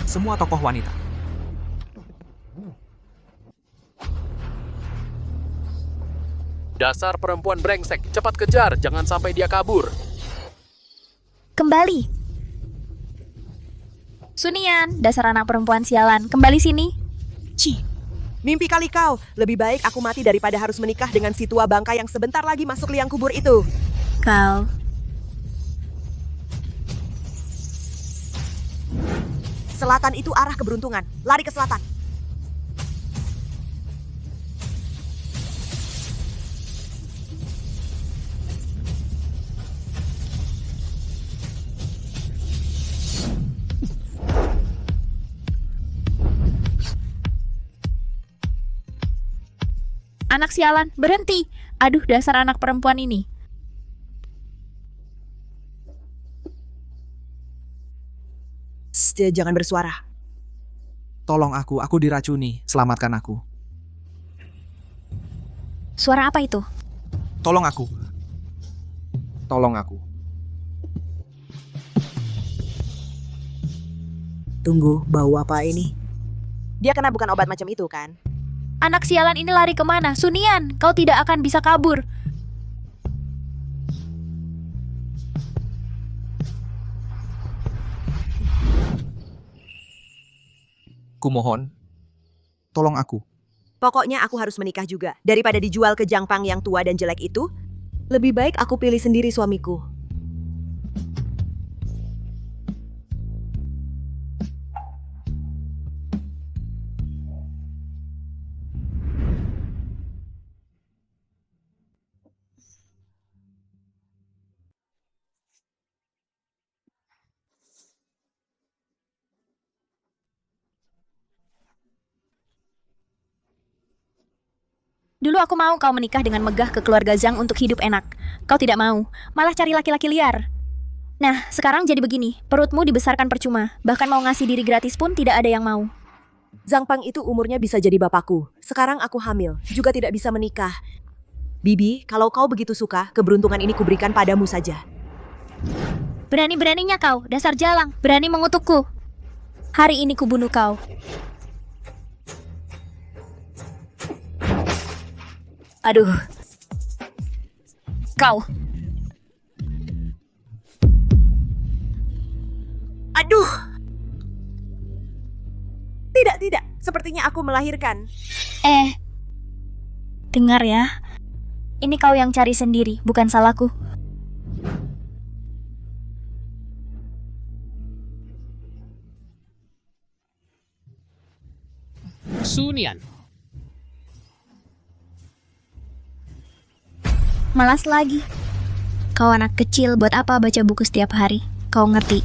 Semua tokoh wanita. Dasar perempuan brengsek, cepat kejar, jangan sampai dia kabur. Kembali. Sunian, dasar anak perempuan sialan, kembali sini. Ci, mimpi kali kau. Lebih baik aku mati daripada harus menikah dengan si tua bangka yang sebentar lagi masuk liang kubur itu. Kau. Selatan itu arah keberuntungan. Lari ke selatan. Anak sialan, berhenti. Aduh, dasar anak perempuan ini. Jangan bersuara. Tolong aku diracuni. Selamatkan aku. Suara apa itu? Tolong aku. Tolong aku. Tunggu, bau apa ini? Dia kena bukan obat macam itu kan? Anak sialan ini lari kemana? Sunian, kau tidak akan bisa kabur. Kumohon. Tolong aku. Pokoknya aku harus menikah juga. Daripada dijual ke jangpang yang tua dan jelek itu, lebih baik aku pilih sendiri suamiku. Dulu aku mau kau menikah dengan megah ke keluarga Zhang untuk hidup enak. Kau tidak mau, malah cari laki-laki liar. Nah, sekarang jadi begini, perutmu dibesarkan percuma. Bahkan mau ngasih diri gratis pun tidak ada yang mau. Zhangpang itu umurnya bisa jadi bapakku. Sekarang aku hamil, juga tidak bisa menikah. Bibi, kalau kau begitu suka, keberuntungan ini kuberikan padamu saja. Berani-beraninya kau, dasar jalang, berani mengutukku. Hari ini kubunuh kau. Aduh. Kau. Aduh! Tidak. Sepertinya aku melahirkan. Dengar ya. Ini kau yang cari sendiri, bukan salahku. Sunian. Malas lagi. Kau anak kecil, buat apa baca buku setiap hari? Kau ngerti.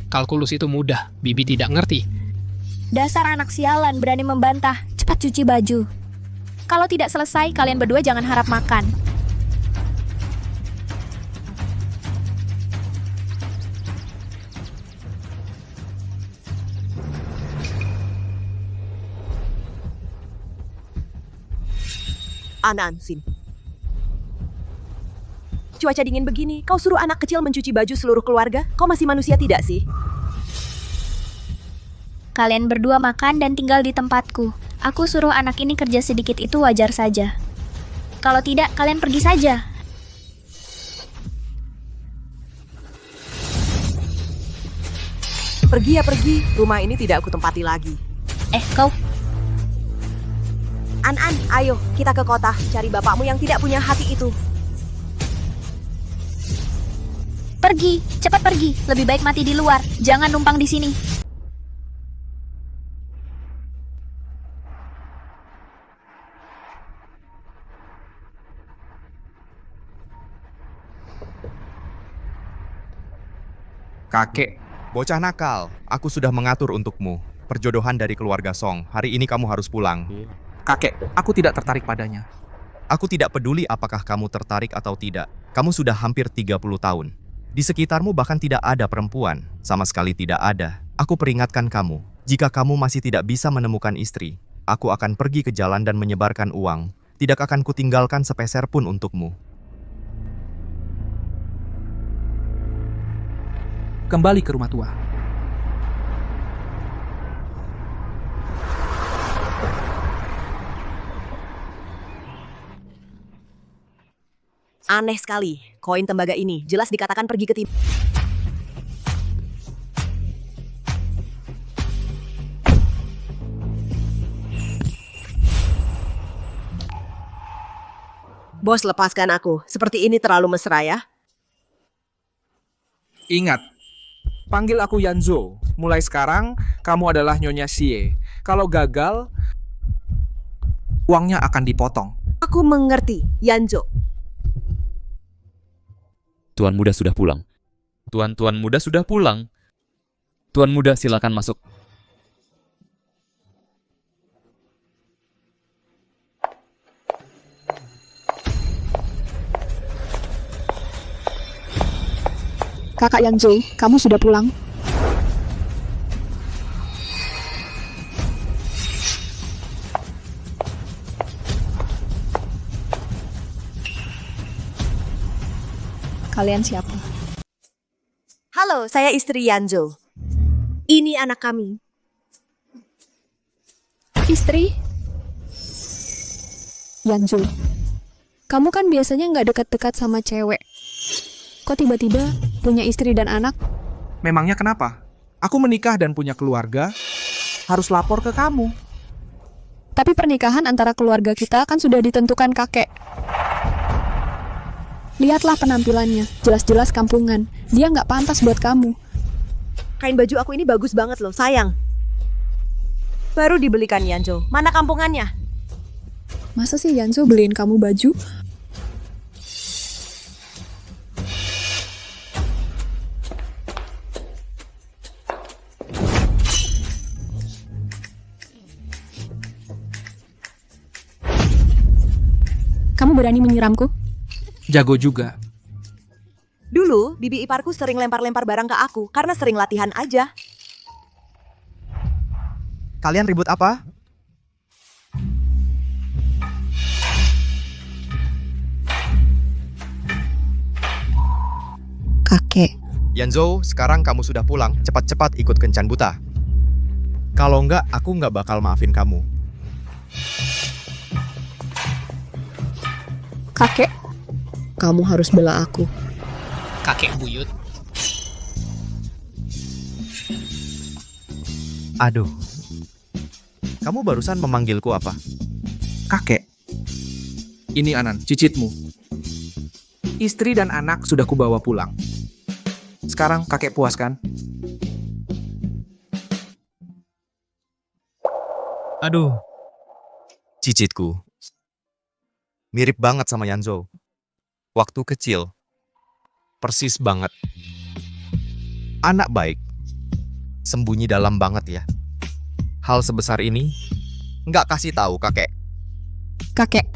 Kalkulus itu mudah, Bibi tidak ngerti. Dasar anak sialan, berani membantah. Cepat cuci baju. Kalau tidak selesai, kalian berdua jangan harap makan. Anansin. Cuaca dingin begini, kau suruh anak kecil mencuci baju seluruh keluarga? Kau masih manusia tidak sih? Kalian berdua makan dan tinggal di tempatku. Aku suruh anak ini kerja sedikit itu wajar saja. Kalau tidak, kalian pergi saja. Pergi ya pergi, rumah ini tidak aku tempati lagi. Kau. An, ayo, kita ke kota, cari bapakmu yang tidak punya hati itu. Pergi, cepat pergi. Lebih baik mati di luar. Jangan numpang di sini. Kakek. Bocah nakal, aku sudah mengatur untukmu. Perjodohan dari keluarga Song. Hari ini kamu harus pulang. Kakek, aku tidak tertarik padanya. Aku tidak peduli apakah kamu tertarik atau tidak. Kamu sudah hampir 30 tahun. Di sekitarmu bahkan tidak ada perempuan. Sama sekali tidak ada. Aku peringatkan kamu. Jika kamu masih tidak bisa menemukan istri, aku akan pergi ke jalan dan menyebarkan uang. Tidak akan kutinggalkan sepeser pun untukmu. Kembali ke rumah tua. Aneh sekali, koin tembaga ini jelas dikatakan pergi ke timur. Bos, lepaskan aku. Seperti ini terlalu mesra ya. Ingat, panggil aku Yanzo. Mulai sekarang, kamu adalah Nyonya Xie. Kalau gagal, uangnya akan dipotong. Aku mengerti, Yanjo. Tuan muda sudah pulang. Tuan muda sudah pulang. Tuan muda silakan masuk. Kakak Yanzo, kamu sudah pulang? Kalian siapa? Halo, saya istri Yanjo. Ini anak kami. Istri? Yanzo, kamu kan biasanya nggak dekat-dekat sama cewek. Kok tiba-tiba punya istri dan anak? Memangnya kenapa? Aku menikah dan punya keluarga, harus lapor ke kamu. Tapi pernikahan antara keluarga kita kan sudah ditentukan kakek. Lihatlah penampilannya, jelas-jelas kampungan. Dia nggak pantas buat kamu. Kain baju aku ini bagus banget loh, sayang. Baru dibelikan Yanjo. Mana kampungannya? Masa sih Yanzo beliin kamu baju? Kamu berani menyiramku? Jago juga. Dulu, bibi iparku sering lempar-lempar barang ke aku karena sering latihan aja. Kalian ribut apa? Kakek. Yanzo, sekarang kamu sudah pulang. Cepat-cepat ikut kencan buta. Kalau enggak, aku enggak bakal maafin kamu. Kakek, kamu harus bela aku. Kakek buyut. Aduh. Kamu barusan memanggilku apa? Kakek. Ini Anan, cicitmu. Istri dan anak sudah kubawa pulang. Sekarang kakek puas kan? Aduh. Cicitku. Mirip banget sama Yanzo. Waktu kecil. Persis banget. Anak baik. Sembunyi dalam banget ya. Hal sebesar ini nggak kasih tahu kakek. Kakek,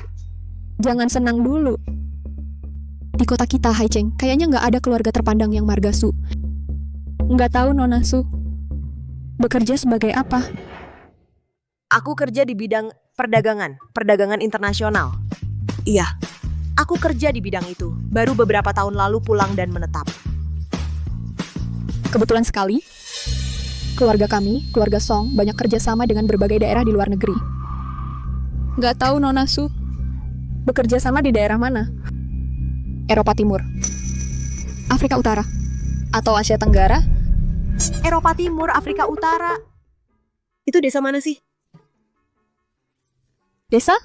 jangan senang dulu. Di kota kita, Haicheng, kayaknya nggak ada keluarga terpandang yang margasu. Nggak tahu Nona Su. Bekerja sebagai apa? Aku kerja di bidang perdagangan internasional. Iya, aku kerja di bidang itu. Baru beberapa tahun lalu pulang dan menetap. Kebetulan sekali, keluarga kami, keluarga Song, banyak kerjasama dengan berbagai daerah di luar negeri. Nggak tahu Nona Su. Bekerja sama di daerah mana? Eropa Timur, Afrika Utara, atau Asia Tenggara? Eropa Timur, Afrika Utara. Itu desa mana sih? Desa?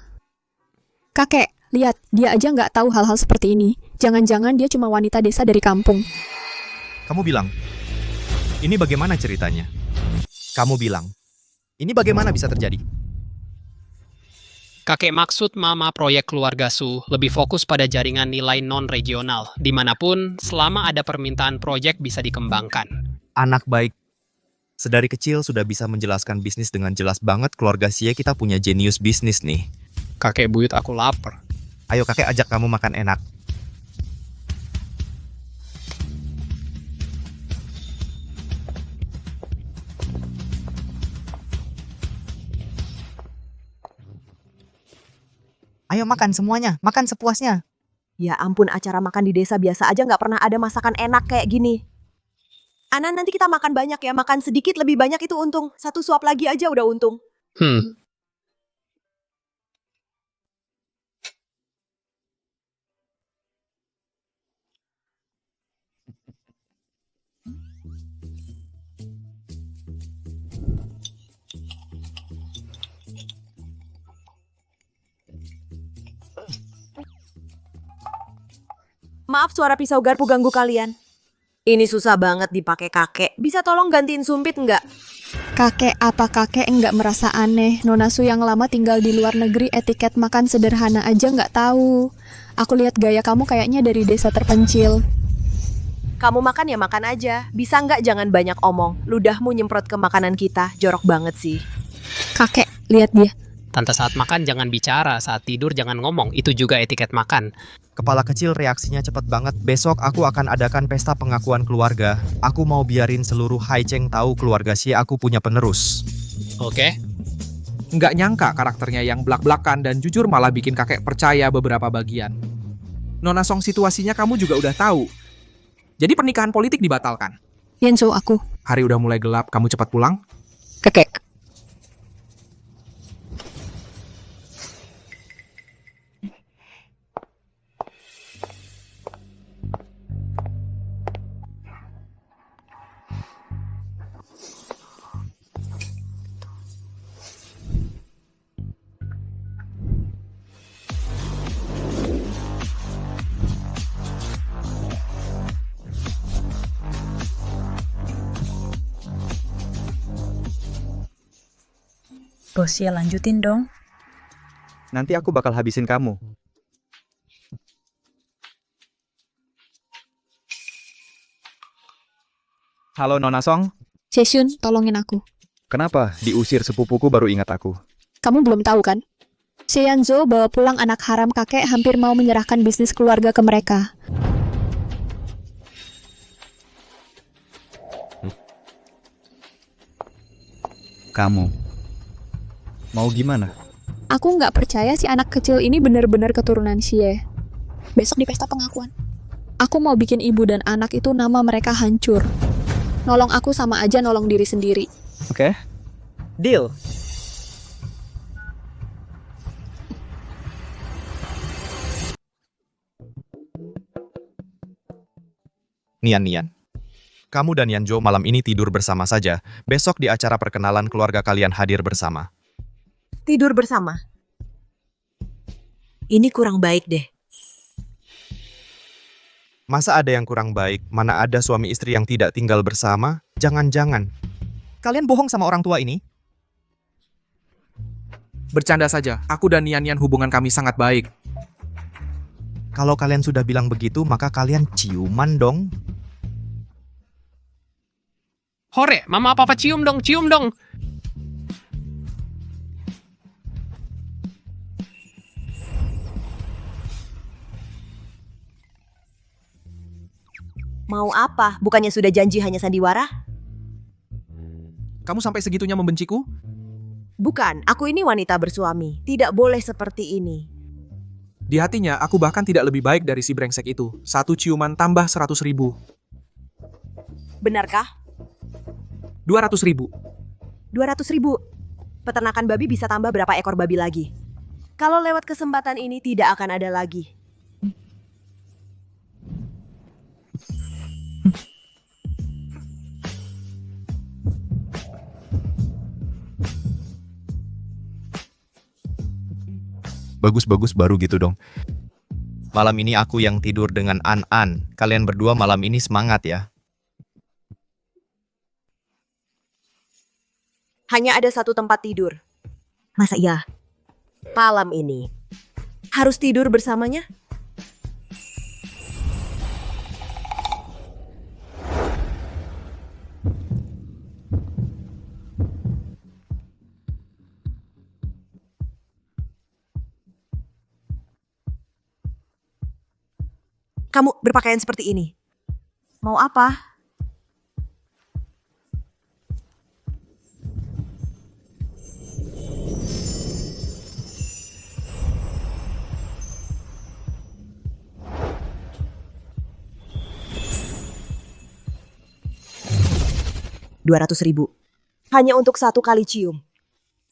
Kakek, lihat, dia aja nggak tahu hal-hal seperti ini. Jangan-jangan dia cuma wanita desa dari kampung. Kamu bilang, ini bagaimana ceritanya? Kamu bilang, ini bagaimana bisa terjadi? Kakek maksud mama proyek keluarga Su lebih fokus pada jaringan nilai non-regional, dimanapun selama ada permintaan proyek bisa dikembangkan. Anak baik. Sedari kecil sudah bisa menjelaskan bisnis dengan jelas banget. Keluarga Xie kita punya jenius bisnis nih. Kakek buyut, aku lapar. Ayo kakek ajak kamu makan enak. Ayo makan semuanya, makan sepuasnya. Ya ampun, acara makan di desa biasa aja nggak pernah ada masakan enak kayak gini. Anan, nanti kita makan banyak ya, makan sedikit lebih banyak itu untung. Satu suap lagi aja udah untung. Maaf suara pisau garpu ganggu kalian. Ini susah banget dipakai kakek. Bisa tolong gantiin sumpit nggak? Kakek, apa kakek nggak merasa aneh? Nona Su yang lama tinggal di luar negeri etiket makan sederhana aja nggak tahu. Aku lihat gaya kamu kayaknya dari desa terpencil. Kamu makan ya makan aja. Bisa nggak jangan banyak omong. Ludahmu nyemprot ke makanan kita. Jorok banget sih. Kakek, lihat dia. Tante saat makan jangan bicara, saat tidur jangan ngomong. Itu juga etiket makan. Kepala kecil reaksinya cepat banget. Besok aku akan adakan pesta pengakuan keluarga. Aku mau biarin seluruh Haicheng tahu keluarga si aku punya penerus. Oke? Nggak nyangka karakternya yang belak-belakan dan jujur malah bikin kakek percaya beberapa bagian. Nona Song, situasinya kamu juga udah tahu. Jadi pernikahan politik dibatalkan. Yenso, aku. Hari udah mulai gelap, kamu cepat pulang. Kakek. Bos ya lanjutin dong. Nanti aku bakal habisin kamu. Halo Nona Song, Seshun, tolongin aku. kenapa diusir sepupuku baru ingat aku? Kamu belum tahu kan? Seyanzo bawa pulang anak haram kakek hampir mau menyerahkan bisnis keluarga ke mereka. Kamu mau gimana? Aku nggak percaya si anak kecil ini benar-benar keturunan Xie. Besok di pesta pengakuan. Aku mau bikin ibu dan anak itu nama mereka hancur. Nolong aku sama aja nolong diri sendiri. Oke, deal. Nian. Kamu dan Yanjo malam ini tidur bersama saja. Besok di acara perkenalan keluarga kalian hadir bersama. Tidur bersama. Ini kurang baik deh. Masa ada yang kurang baik? Mana ada suami istri yang tidak tinggal bersama? Jangan-jangan. Kalian bohong sama orang tua ini? Bercanda saja, aku dan Nian hubungan kami sangat baik. Kalau kalian sudah bilang begitu, maka kalian ciuman dong. Hore, mama papa cium dong, cium dong. Mau apa? Bukannya sudah janji hanya sandiwara? Kamu sampai segitunya membenciku? Bukan, aku ini wanita bersuami. Tidak boleh seperti ini. Di hatinya, aku bahkan tidak lebih baik dari si brengsek itu. Satu ciuman tambah 100.000. Benarkah? 200.000. 200.000. Peternakan babi bisa tambah berapa ekor babi lagi? Kalau lewat kesempatan ini tidak akan ada lagi. Bagus-bagus baru gitu dong. Malam ini aku yang tidur dengan An. Kalian berdua malam ini semangat ya. Hanya ada satu tempat tidur. Masa iya? Malam ini. Harus tidur bersamanya? Kamu berpakaian seperti ini. Mau apa? 200.000. Hanya untuk 1 kali cium.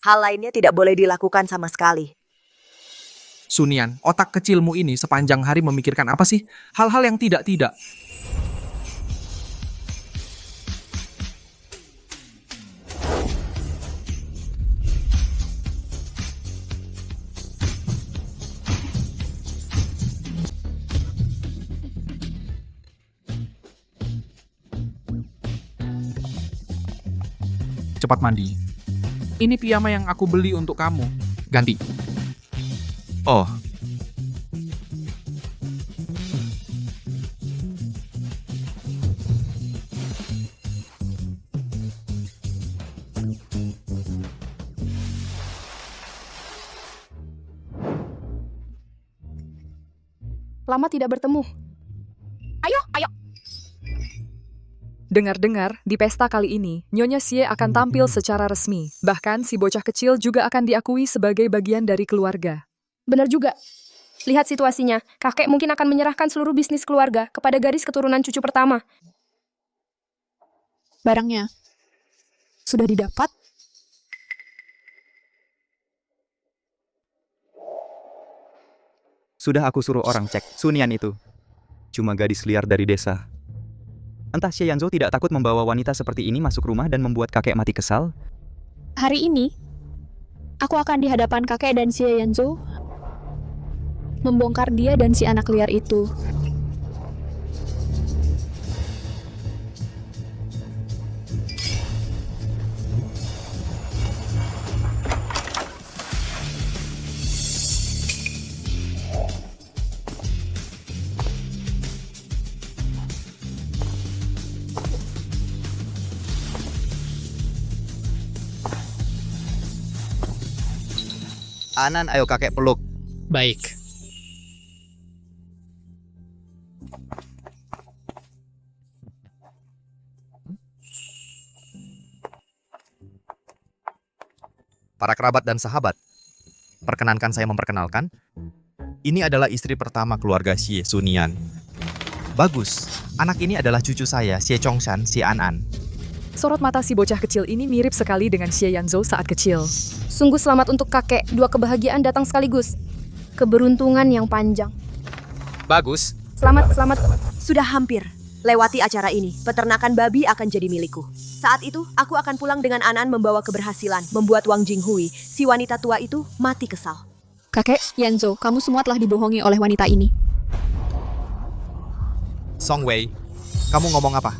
Hal lainnya tidak boleh dilakukan sama sekali. Sunian, otak kecilmu ini sepanjang hari memikirkan apa sih? Hal-hal yang tidak-tidak. Cepat mandi. Ini piyama yang aku beli untuk kamu. Ganti. Oh, Lama tidak bertemu. Ayo. Dengar-dengar, di pesta kali ini, Nyonya Xie akan tampil secara resmi. Bahkan, si bocah kecil juga akan diakui sebagai bagian dari keluarga. Benar juga. Lihat situasinya, kakek mungkin akan menyerahkan seluruh bisnis keluarga kepada garis keturunan cucu pertama. Barangnya sudah didapat? Sudah aku suruh orang cek, Sunian itu. Cuma gadis liar dari desa. Entah Xie Yanzhou tidak takut membawa wanita seperti ini masuk rumah dan membuat kakek mati kesal? Hari ini, aku akan di hadapan kakek dan Xie Yanzhou membongkar dia dan si anak liar itu. Anan, ayo kakek peluk. Baik. Para kerabat dan sahabat, perkenankan saya memperkenalkan. Ini adalah istri pertama keluarga Xie, Sunian. Bagus, anak ini adalah cucu saya, Xie Chongshan, Xie An. Sorot mata si bocah kecil ini mirip sekali dengan Xie Yanzhou saat kecil. Sungguh selamat untuk kakek, 2 kebahagiaan datang sekaligus. Keberuntungan yang panjang. Bagus. Selamat. Sudah hampir. Lewati acara ini, peternakan babi akan jadi milikku. Saat itu, aku akan pulang dengan Anan membawa keberhasilan, membuat Wang Jinghui, si wanita tua itu, mati kesal. Kakek, Yanzhou, kamu semua telah dibohongi oleh wanita ini. Song Wei, kamu ngomong apa?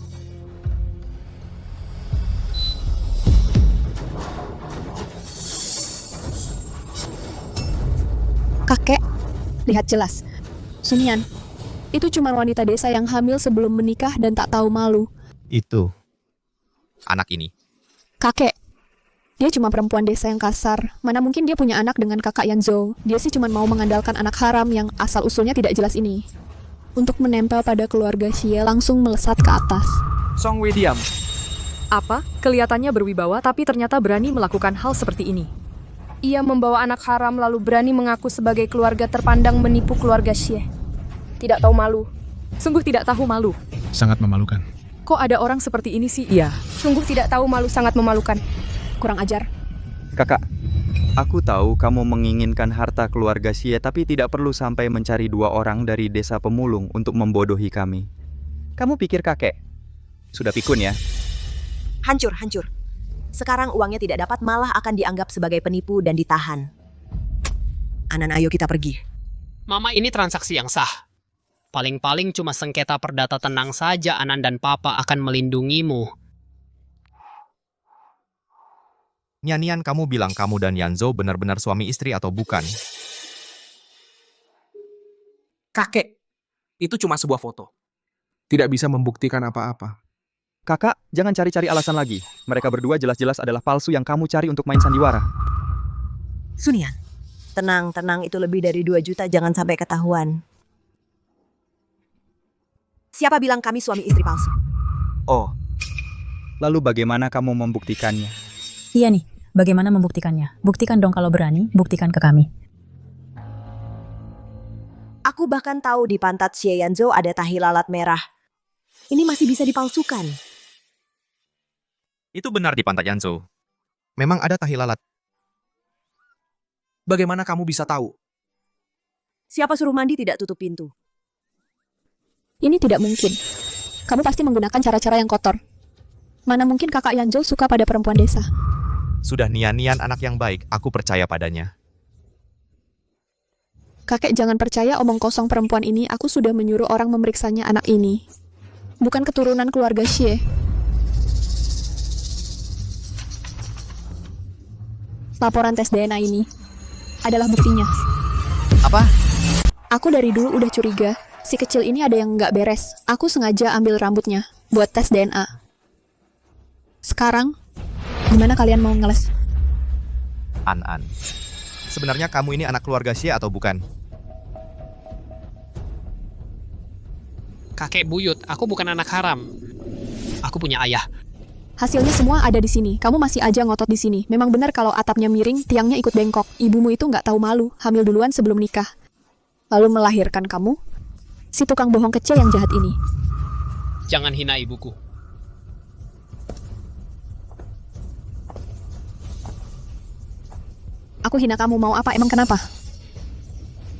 Kakek, lihat jelas. Sunian, itu cuma wanita desa yang hamil sebelum menikah dan tak tahu malu. Itu. Anak ini. Kakek, dia cuma perempuan desa yang kasar. Mana mungkin dia punya anak dengan kakak Yanzhou. Dia sih cuma mau mengandalkan anak haram yang asal-usulnya tidak jelas ini. Untuk menempel pada keluarga Xie langsung melesat ke atas. Song Wei diam. Apa? Kelihatannya berwibawa tapi ternyata berani melakukan hal seperti ini. Ia membawa anak haram lalu berani mengaku sebagai keluarga terpandang menipu keluarga Xie. Tidak tahu malu. Sungguh tidak tahu malu. Sangat memalukan. Kok ada orang seperti ini sih? Iya. Sungguh tidak tahu malu, sangat memalukan. Kurang ajar. Kakak, aku tahu kamu menginginkan harta keluarga Xie tapi tidak perlu sampai mencari 2 orang dari desa pemulung untuk membodohi kami. Kamu pikir kakek sudah pikun ya? Hancur. Sekarang uangnya tidak dapat, malah akan dianggap sebagai penipu dan ditahan. Anan, ayo kita pergi. Mama, ini transaksi yang sah. Paling-paling cuma sengketa perdata, tenang saja, Anan dan Papa akan melindungimu. Nian, kamu bilang kamu dan Yanzhou benar-benar suami istri atau bukan? Kakek, itu cuma sebuah foto. Tidak bisa membuktikan apa-apa. Kakak, jangan cari-cari alasan lagi. Mereka berdua jelas-jelas adalah palsu yang kamu cari untuk main sandiwara. Sunian, tenang, itu lebih dari 2 juta, jangan sampai ketahuan. Siapa bilang kami suami istri palsu? Oh, lalu bagaimana kamu membuktikannya? Iya nih, bagaimana membuktikannya? Buktikan dong kalau berani, buktikan ke kami. Aku bahkan tahu di pantat Xie Yanzhou ada tahi lalat merah. Ini masih bisa dipalsukan. Itu benar di Pantai Yanzhou. Memang ada tahi lalat. Bagaimana kamu bisa tahu? Siapa suruh mandi tidak tutup pintu? Ini tidak mungkin. Kamu pasti menggunakan cara-cara yang kotor. Mana mungkin kakak Yanzhou suka pada perempuan desa? Sudah Nian-Nian anak yang baik, aku percaya padanya. Kakek jangan percaya omong kosong perempuan ini, aku sudah menyuruh orang memeriksanya anak ini. Bukan keturunan keluarga Xie. Laporan tes DNA ini adalah buktinya. Apa? Aku dari dulu udah curiga, si kecil ini ada yang nggak beres. Aku sengaja ambil rambutnya buat tes DNA. Sekarang, gimana kalian mau ngeles? An-An. Sebenarnya kamu ini anak keluarga Xie atau bukan? Kakek buyut, aku bukan anak haram. Aku punya ayah. Hasilnya semua ada di sini. Kamu masih aja ngotot di sini. Memang benar kalau atapnya miring, tiangnya ikut bengkok. Ibumu itu nggak tahu malu, hamil duluan sebelum nikah. Lalu melahirkan kamu? Si tukang bohong kecil yang jahat ini. Jangan hina ibuku. Aku hina kamu, mau apa? Emang kenapa?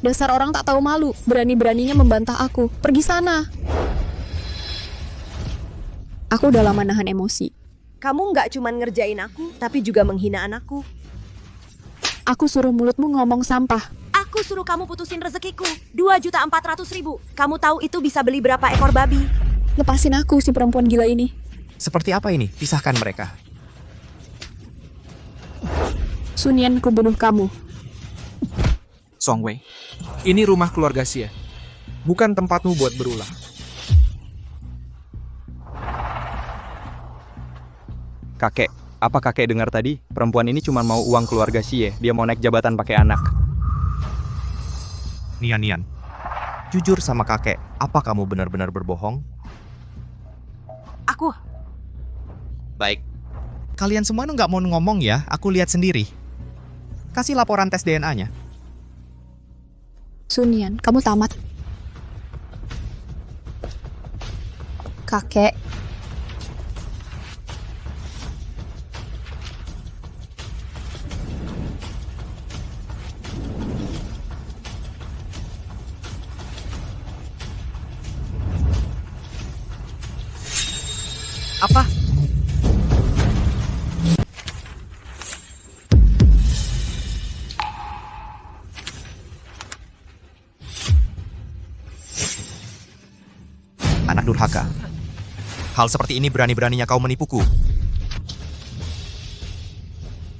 Dasar orang tak tahu malu, berani-beraninya membantah aku. Pergi sana. Aku udah lama nahan emosi. Kamu nggak cuma ngerjain aku, tapi juga menghina anakku. Aku suruh mulutmu ngomong sampah. Aku suruh kamu putusin rezekiku, 2.400.000. Kamu tahu itu bisa beli berapa ekor babi? Lepasin aku, si perempuan gila ini. Seperti apa ini? Pisahkan mereka. Sun Yan, ku bunuh kamu. Song Wei, ini rumah keluarga Xie. Bukan tempatmu buat berulah. Kakek, apa kakek dengar tadi? Perempuan ini cuma mau uang keluarga Xie. Dia mau naik jabatan pakai anak. Nian-Nian. Jujur sama kakek, apa kamu benar-benar berbohong? Aku. Baik. Kalian semua nggak mau ngomong ya, aku lihat sendiri. Kasih laporan tes DNA-nya. Sun Yan, kamu tamat. Kakek. Apa? Anak durhaka. Hal seperti ini berani-beraninya kau menipuku.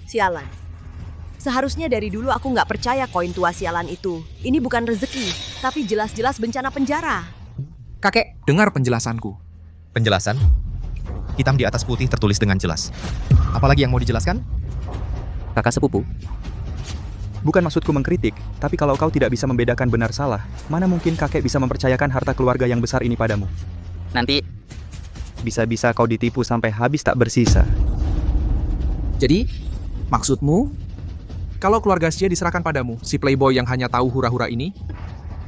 Sialan. Seharusnya dari dulu aku nggak percaya koin tua sialan itu. Ini bukan rezeki, tapi jelas-jelas bencana penjara. Kakek, dengar penjelasanku. Penjelasan? Hitam di atas putih tertulis dengan jelas. Apalagi yang mau dijelaskan? Kakak sepupu, Bukan maksudku mengkritik, tapi kalau kau tidak bisa membedakan benar salah, mana mungkin kakek bisa mempercayakan harta keluarga yang besar ini padamu? nanti Bisa-bisa kau ditipu sampai habis tak bersisa. Jadi, maksudmu, kalau keluarga Xie diserahkan padamu, si playboy yang hanya tahu hura-hura ini,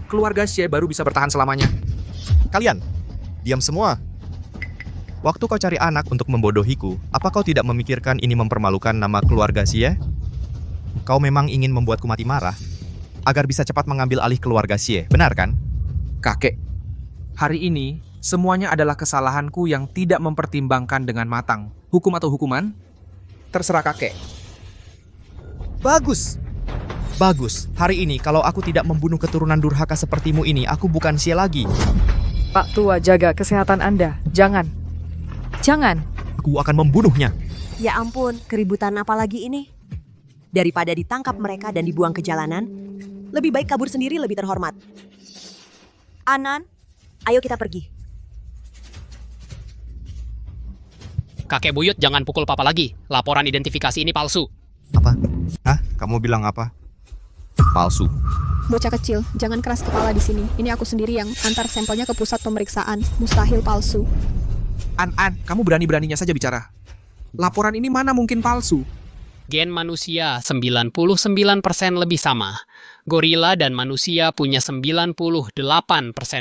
keluarga Xie baru bisa bertahan selamanya. Kalian, diam semua. Waktu kau cari anak untuk membodohiku, apa kau tidak memikirkan ini mempermalukan nama keluarga Xie? Kau memang ingin membuatku mati marah, agar bisa cepat mengambil alih keluarga Xie, benar kan? Kakek, hari ini, semuanya adalah kesalahanku yang tidak mempertimbangkan dengan matang. Hukum atau hukuman? Terserah kakek. Bagus. Bagus. Hari ini, kalau aku tidak membunuh keturunan durhaka sepertimu ini, aku bukan Xie lagi. Pak Tua, jaga kesehatan Anda. Jangan. Jangan. Aku akan membunuhnya. Ya ampun, keributan apa lagi ini? Daripada ditangkap mereka dan dibuang ke jalanan, lebih baik kabur sendiri lebih terhormat. Anan, ayo kita pergi. Kakek buyut, jangan pukul papa lagi. Laporan identifikasi ini palsu. Apa? Hah? Kamu bilang apa? Palsu. Bocah kecil, jangan keras kepala di sini. Ini aku sendiri yang antar sampelnya ke pusat pemeriksaan. Mustahil palsu. An, kamu berani-beraninya saja bicara. Laporan ini mana mungkin palsu? Gen manusia 99% lebih sama. Gorila dan manusia punya 98%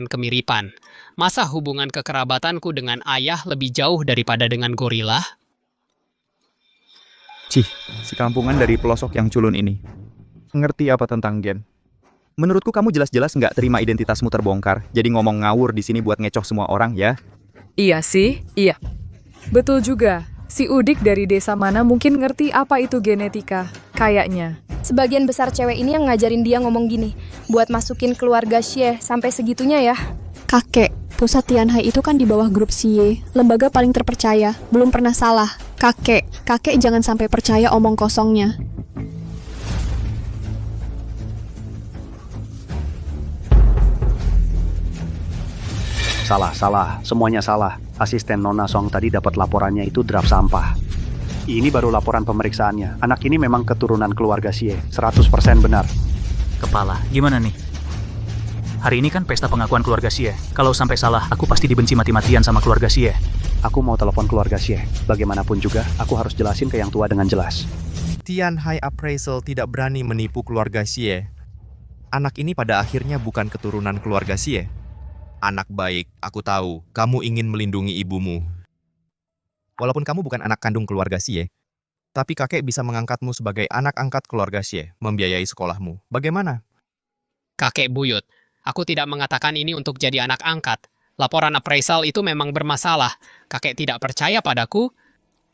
kemiripan. Masa hubungan kekerabatanku dengan ayah lebih jauh daripada dengan gorila? Cih, si kampungan dari pelosok yang culun ini. Ngerti apa tentang gen? Menurutku kamu jelas-jelas nggak terima identitasmu terbongkar, jadi ngomong ngawur di sini buat ngecoh semua orang ya. Iya sih, iya. Betul juga. Si Udik dari desa mana mungkin ngerti apa itu genetika. Kayaknya. Sebagian besar cewek ini yang ngajarin dia ngomong gini, buat masukin keluarga Xie sampai segitunya ya. Kakek, pusat Tianhai itu kan di bawah grup Xie, lembaga paling terpercaya, belum pernah salah. Kakek jangan sampai percaya omong kosongnya. Salah. Semuanya salah. Asisten Nona Song tadi dapat laporannya itu draft sampah. Ini baru laporan pemeriksaannya. Anak ini memang keturunan keluarga Xie. 100% benar. Kepala, gimana nih? Hari ini kan pesta pengakuan keluarga Xie. Kalau sampai salah, aku pasti dibenci mati-matian sama keluarga Xie. Aku mau telepon keluarga Xie. Bagaimanapun juga, aku harus jelasin ke yang tua dengan jelas. Tianhai Appraisal tidak berani menipu keluarga Xie. Anak ini pada akhirnya bukan keturunan keluarga Xie. Anak baik, aku tahu, kamu ingin melindungi ibumu. Walaupun kamu bukan anak kandung keluarga Xie, tapi kakek bisa mengangkatmu sebagai anak angkat keluarga Xie, membiayai sekolahmu. Bagaimana? Kakek buyut, aku tidak mengatakan ini untuk jadi anak angkat. Laporan appraisal itu memang bermasalah. Kakek tidak percaya padaku.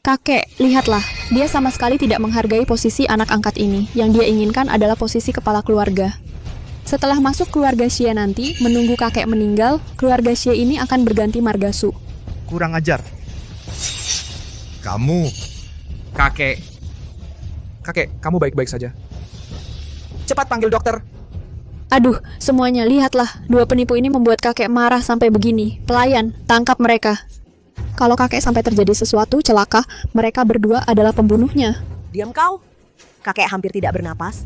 Kakek, lihatlah, dia sama sekali tidak menghargai posisi anak angkat ini. Yang dia inginkan adalah posisi kepala keluarga. Setelah masuk keluarga Xie nanti, menunggu kakek meninggal, keluarga Xie ini akan berganti marga Su. Kurang ajar. Kamu. Kakek, kamu baik-baik saja. Cepat panggil dokter. Aduh, semuanya lihatlah, dua penipu ini membuat kakek marah sampai begini. Pelayan, tangkap mereka. Kalau kakek sampai terjadi sesuatu celaka, mereka berdua adalah pembunuhnya. Diam kau. Kakek hampir tidak bernapas.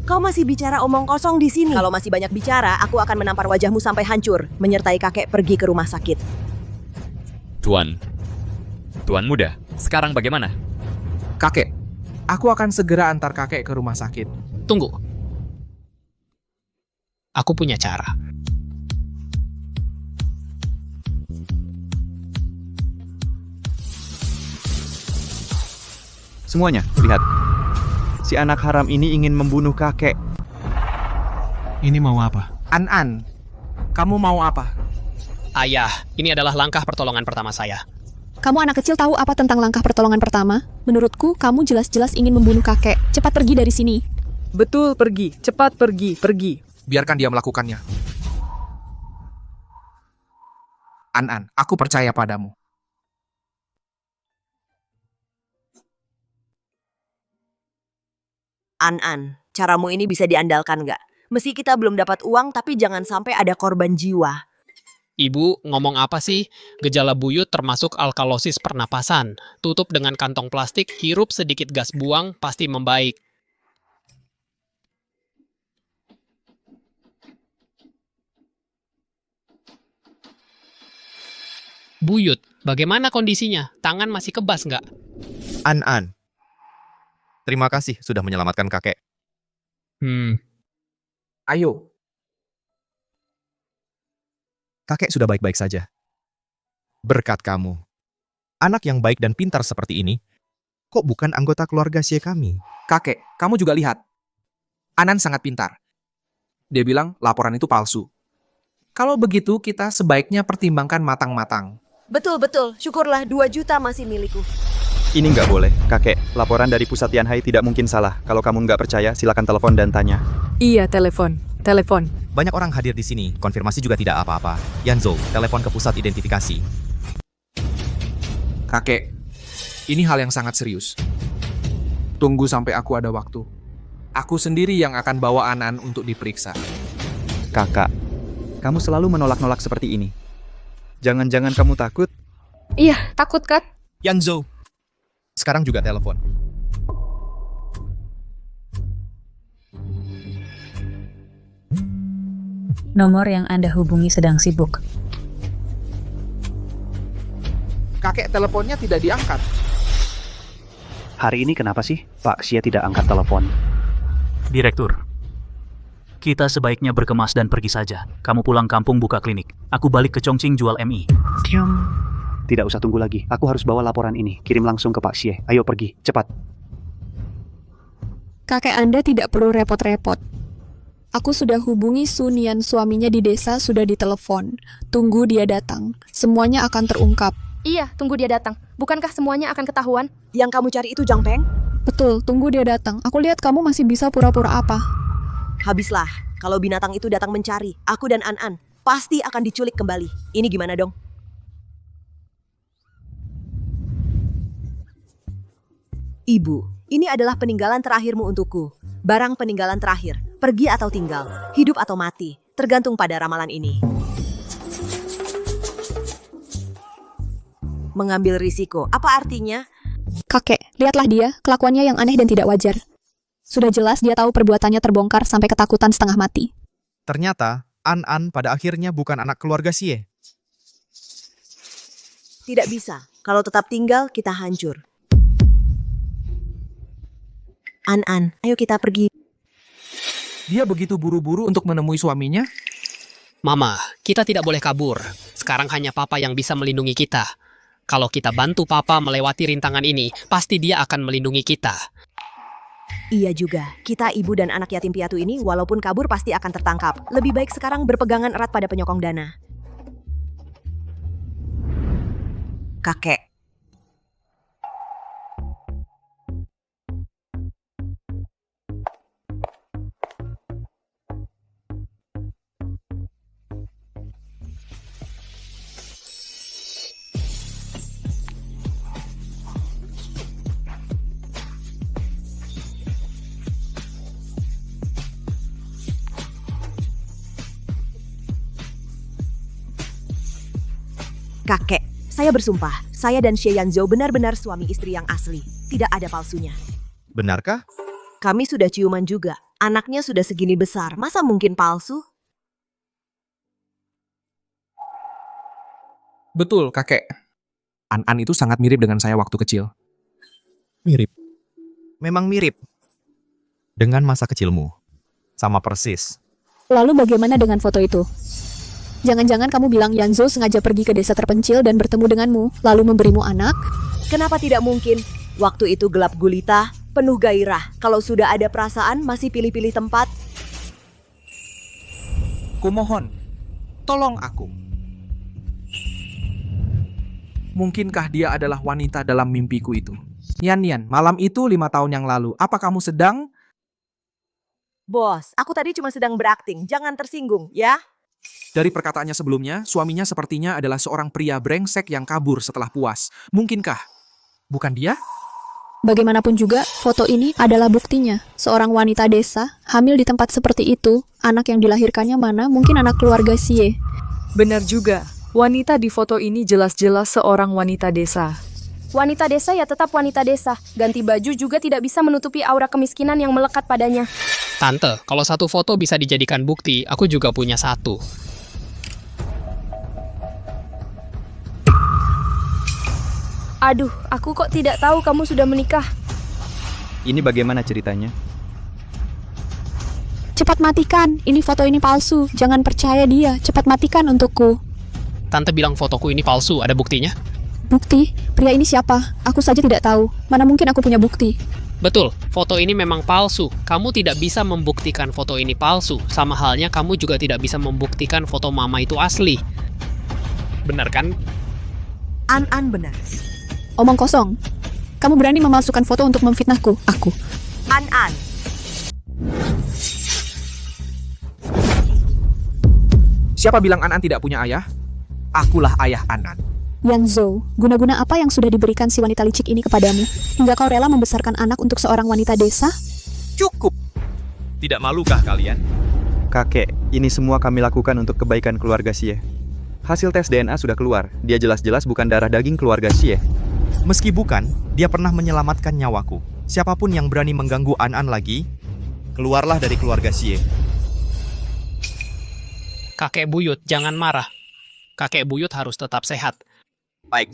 Kau masih bicara omong kosong di sini. Kalau masih banyak bicara, aku akan menampar wajahmu sampai hancur, menyertai kakek pergi ke rumah sakit. Tuan muda, sekarang bagaimana? Kakek, aku akan segera antar kakek ke rumah sakit. Tunggu. Aku punya cara. Semuanya, lihat. Si anak haram ini ingin membunuh kakek. Ini mau apa? An, kamu mau apa? Ayah, ini adalah langkah pertolongan pertama saya. Kamu anak kecil tahu apa tentang langkah pertolongan pertama? Menurutku, kamu jelas-jelas ingin membunuh kakek. Cepat pergi dari sini. Betul, pergi. Cepat pergi. Biarkan dia melakukannya. An, aku percaya padamu. An, caramu ini bisa diandalkan nggak? Meski kita belum dapat uang, tapi jangan sampai ada korban jiwa. Ibu, ngomong apa sih? Gejala buyut termasuk alkalosis pernapasan. Tutup dengan kantong plastik, hirup sedikit gas buang, pasti membaik. Buyut, bagaimana kondisinya? Tangan masih kebas nggak? An. Terima kasih sudah menyelamatkan kakek. Ayo. Kakek sudah baik-baik saja. Berkat kamu. Anak yang baik dan pintar seperti ini, kok bukan anggota keluarga Xie kami? Kakek, kamu juga lihat. Anan sangat pintar. Dia bilang laporan itu palsu. Kalau begitu, kita sebaiknya pertimbangkan matang-matang. Betul, syukurlah 2 juta masih milikku. Ini nggak boleh, kakek. Laporan dari pusat Tianhai tidak mungkin salah. Kalau kamu nggak percaya, silakan telepon dan tanya. Iya, telepon. Banyak orang hadir di sini, konfirmasi juga tidak apa-apa. Yanzhou, telepon ke pusat identifikasi. Kakek, ini hal yang sangat serius. Tunggu sampai aku ada waktu. Aku sendiri yang akan bawa Anan untuk diperiksa. Kakak, kamu selalu menolak-nolak seperti ini. Jangan-jangan kamu takut? Iya, takut kan? Yanzhou, sekarang juga telepon. Nomor yang Anda hubungi sedang sibuk. Kakek, teleponnya tidak diangkat. Hari ini kenapa sih Pak Xie tidak angkat telepon? Direktur, kita sebaiknya berkemas dan pergi saja. Kamu pulang kampung buka klinik. Aku balik ke Chongqing jual MI. Tidak usah tunggu lagi. Aku harus bawa laporan ini. Kirim langsung ke Pak Xie. Ayo pergi, cepat. Kakek Anda tidak perlu repot-repot. Aku sudah hubungi Sunian, suaminya di desa, sudah ditelepon. Tunggu dia datang. Semuanya akan terungkap. Iya, tunggu dia datang. Bukankah semuanya akan ketahuan? Yang kamu cari itu Jang Peng? Betul, tunggu dia datang. Aku lihat kamu masih bisa pura-pura apa. Habislah. Kalau binatang itu datang mencari, aku dan An-An pasti akan diculik kembali. Ini gimana dong? Ibu, ini adalah peninggalan terakhirmu untukku. Barang peninggalan terakhir, pergi atau tinggal, hidup atau mati, tergantung pada ramalan ini. Mengambil risiko, apa artinya? Kakek, lihatlah dia, kelakuannya yang aneh dan tidak wajar. Sudah jelas dia tahu perbuatannya terbongkar sampai ketakutan setengah mati. Ternyata, An-An pada akhirnya bukan anak keluarga Xie. Tidak bisa, kalau tetap tinggal kita hancur. An-An, ayo kita pergi. Dia begitu buru-buru untuk menemui suaminya. Mama, kita tidak boleh kabur. Sekarang hanya Papa yang bisa melindungi kita. Kalau kita bantu Papa melewati rintangan ini, pasti dia akan melindungi kita. Iya juga, kita ibu dan anak yatim piatu ini walaupun kabur pasti akan tertangkap. Lebih baik sekarang berpegangan erat pada penyokong dana. Kakek. Kakek, saya bersumpah, saya dan Xie Yanzhou benar-benar suami istri yang asli. Tidak ada palsunya. Benarkah? Kami sudah ciuman juga. Anaknya sudah segini besar, masa mungkin palsu? Betul, kakek. An-An itu sangat mirip dengan saya waktu kecil. Mirip. Memang mirip. Dengan masa kecilmu. Sama persis. Lalu bagaimana dengan foto itu? Jangan-jangan kamu bilang Yanzhou sengaja pergi ke desa terpencil dan bertemu denganmu, lalu memberimu anak? Kenapa tidak mungkin? Waktu itu gelap gulita, penuh gairah. Kalau sudah ada perasaan, masih pilih-pilih tempat. Kumohon, tolong aku. Mungkinkah dia adalah wanita dalam mimpiku itu? Yan, malam itu 5 tahun yang lalu. Apa kamu sedang? Bos, aku tadi cuma sedang berakting. Jangan tersinggung, ya? Dari perkataannya sebelumnya, suaminya sepertinya adalah seorang pria brengsek yang kabur setelah puas. Mungkinkah? Bukan dia? Bagaimanapun juga, foto ini adalah buktinya. Seorang wanita desa, hamil di tempat seperti itu, anak yang dilahirkannya mana mungkin anak keluarga Xie. Benar juga. Wanita di foto ini jelas-jelas seorang wanita desa. Wanita desa ya tetap wanita desa. Ganti baju juga tidak bisa menutupi aura kemiskinan yang melekat padanya. Tante, kalau satu foto bisa dijadikan bukti, aku juga punya satu. Aduh, aku kok tidak tahu kamu sudah menikah. Ini bagaimana ceritanya? Cepat matikan, ini foto ini palsu. Jangan percaya dia, cepat matikan untukku. Tante bilang fotoku ini palsu, ada buktinya? Bukti? Pria ini siapa? Aku saja tidak tahu. Mana mungkin aku punya bukti? Betul, foto ini memang palsu. Kamu tidak bisa membuktikan foto ini palsu. Sama halnya kamu juga tidak bisa membuktikan foto mama itu asli. Benar kan? An-An benar. Omong kosong. Kamu berani memalsukan foto untuk memfitnahku, aku. An-An. Siapa bilang An-An tidak punya ayah? Akulah ayah An-An. Yanzhou, guna-guna apa yang sudah diberikan si wanita licik ini kepadamu? Hingga kau rela membesarkan anak untuk seorang wanita desa? Cukup! Tidak malukah kalian? Kakek, ini semua kami lakukan untuk kebaikan keluarga Xie. Hasil tes DNA sudah keluar. Dia jelas-jelas bukan darah daging keluarga Xie. Meski bukan, dia pernah menyelamatkan nyawaku. Siapapun yang berani mengganggu An-An lagi, keluarlah dari keluarga Xie. Kakek buyut, jangan marah. Kakek buyut harus tetap sehat. Baik.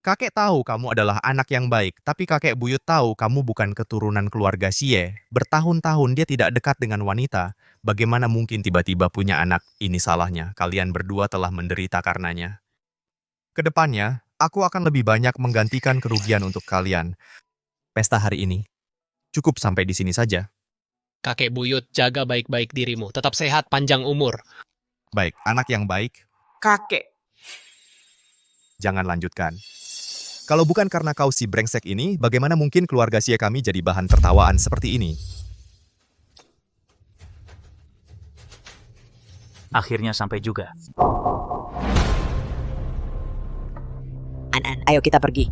Kakek tahu kamu adalah anak yang baik, tapi kakek buyut tahu kamu bukan keturunan keluarga Xie. Bertahun-tahun dia tidak dekat dengan wanita. Bagaimana mungkin tiba-tiba punya anak? Ini salahnya. Kalian berdua telah menderita karenanya. Kedepannya, aku akan lebih banyak menggantikan kerugian untuk kalian. Pesta hari ini. Cukup sampai di sini saja. Kakek buyut, jaga baik-baik dirimu. Tetap sehat, panjang umur. Baik, anak yang baik, Kakek. jangan lanjutkan. Kalau bukan karena kau si brengsek ini, bagaimana mungkin keluarga Xie kami jadi bahan tertawaan seperti ini? Akhirnya sampai juga. An-an, ayo kita pergi.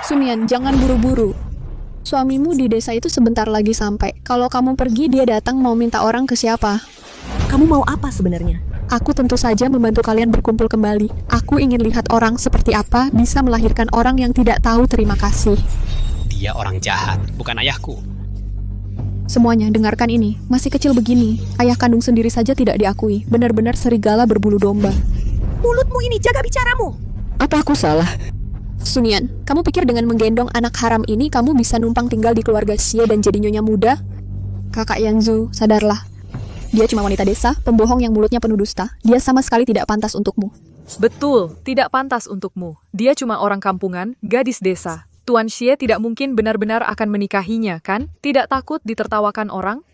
Sunian, jangan buru-buru. Suamimu di desa itu sebentar lagi sampai. Kalau kamu pergi, dia datang mau minta orang ke siapa? Kamu mau apa sebenarnya? Aku tentu saja membantu kalian berkumpul kembali. Aku ingin lihat orang seperti apa bisa melahirkan orang yang tidak tahu terima kasih. Dia orang jahat, bukan ayahku. Semuanya, dengarkan ini. Masih kecil begini, ayah kandung sendiri saja tidak diakui. Benar-benar serigala berbulu domba. Mulutmu ini, jaga bicaramu. Apa aku salah? Sunian, kamu pikir dengan menggendong anak haram ini kamu bisa numpang tinggal di keluarga Xie dan jadi nyonya muda? Kakak Yanzu, sadarlah. Dia cuma wanita desa, pembohong yang mulutnya penuh dusta. Dia sama sekali tidak pantas untukmu. Betul, tidak pantas untukmu. Dia cuma orang kampungan, gadis desa. Tuan Xie tidak mungkin benar-benar akan menikahinya, kan? Tidak takut ditertawakan orang?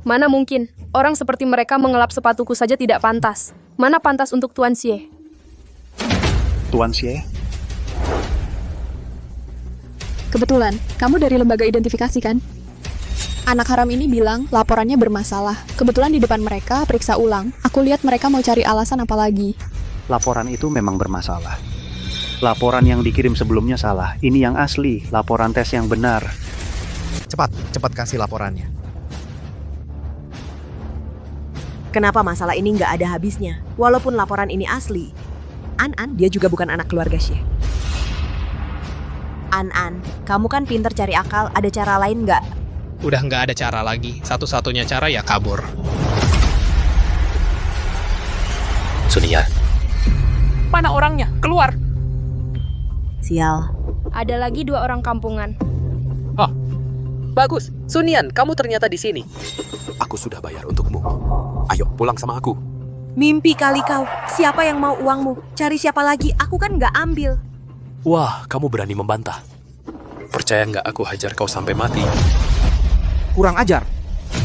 Mana mungkin? Orang seperti mereka mengelap sepatuku saja tidak pantas. Mana pantas untuk Tuan Xie? Tuan Xie, Kebetulan, kamu dari lembaga identifikasi kan? Anak haram ini bilang laporannya bermasalah. Kebetulan di depan mereka periksa ulang. Aku lihat mereka mau cari alasan apa lagi. laporan itu memang bermasalah. Laporan yang dikirim sebelumnya salah. Ini yang asli, laporan tes yang benar. Cepat kasih laporannya. Kenapa masalah ini nggak ada habisnya? Walaupun laporan ini asli. An-an, dia juga bukan anak keluarga Xie. An-an, kamu kan pinter cari akal, ada cara lain nggak? Udah nggak ada cara lagi. Satu-satunya cara ya kabur. Sunian, Mana orangnya? Keluar! Sial. Ada lagi 2 orang kampungan. Bagus, Sunian, kamu ternyata di sini. Aku sudah bayar untukmu. Ayo, pulang sama aku. Mimpi kali kau. Siapa yang mau uangmu? Cari siapa lagi? Aku kan nggak ambil. Wah, kamu berani membantah. Percaya nggak aku hajar kau sampai mati? Kurang ajar.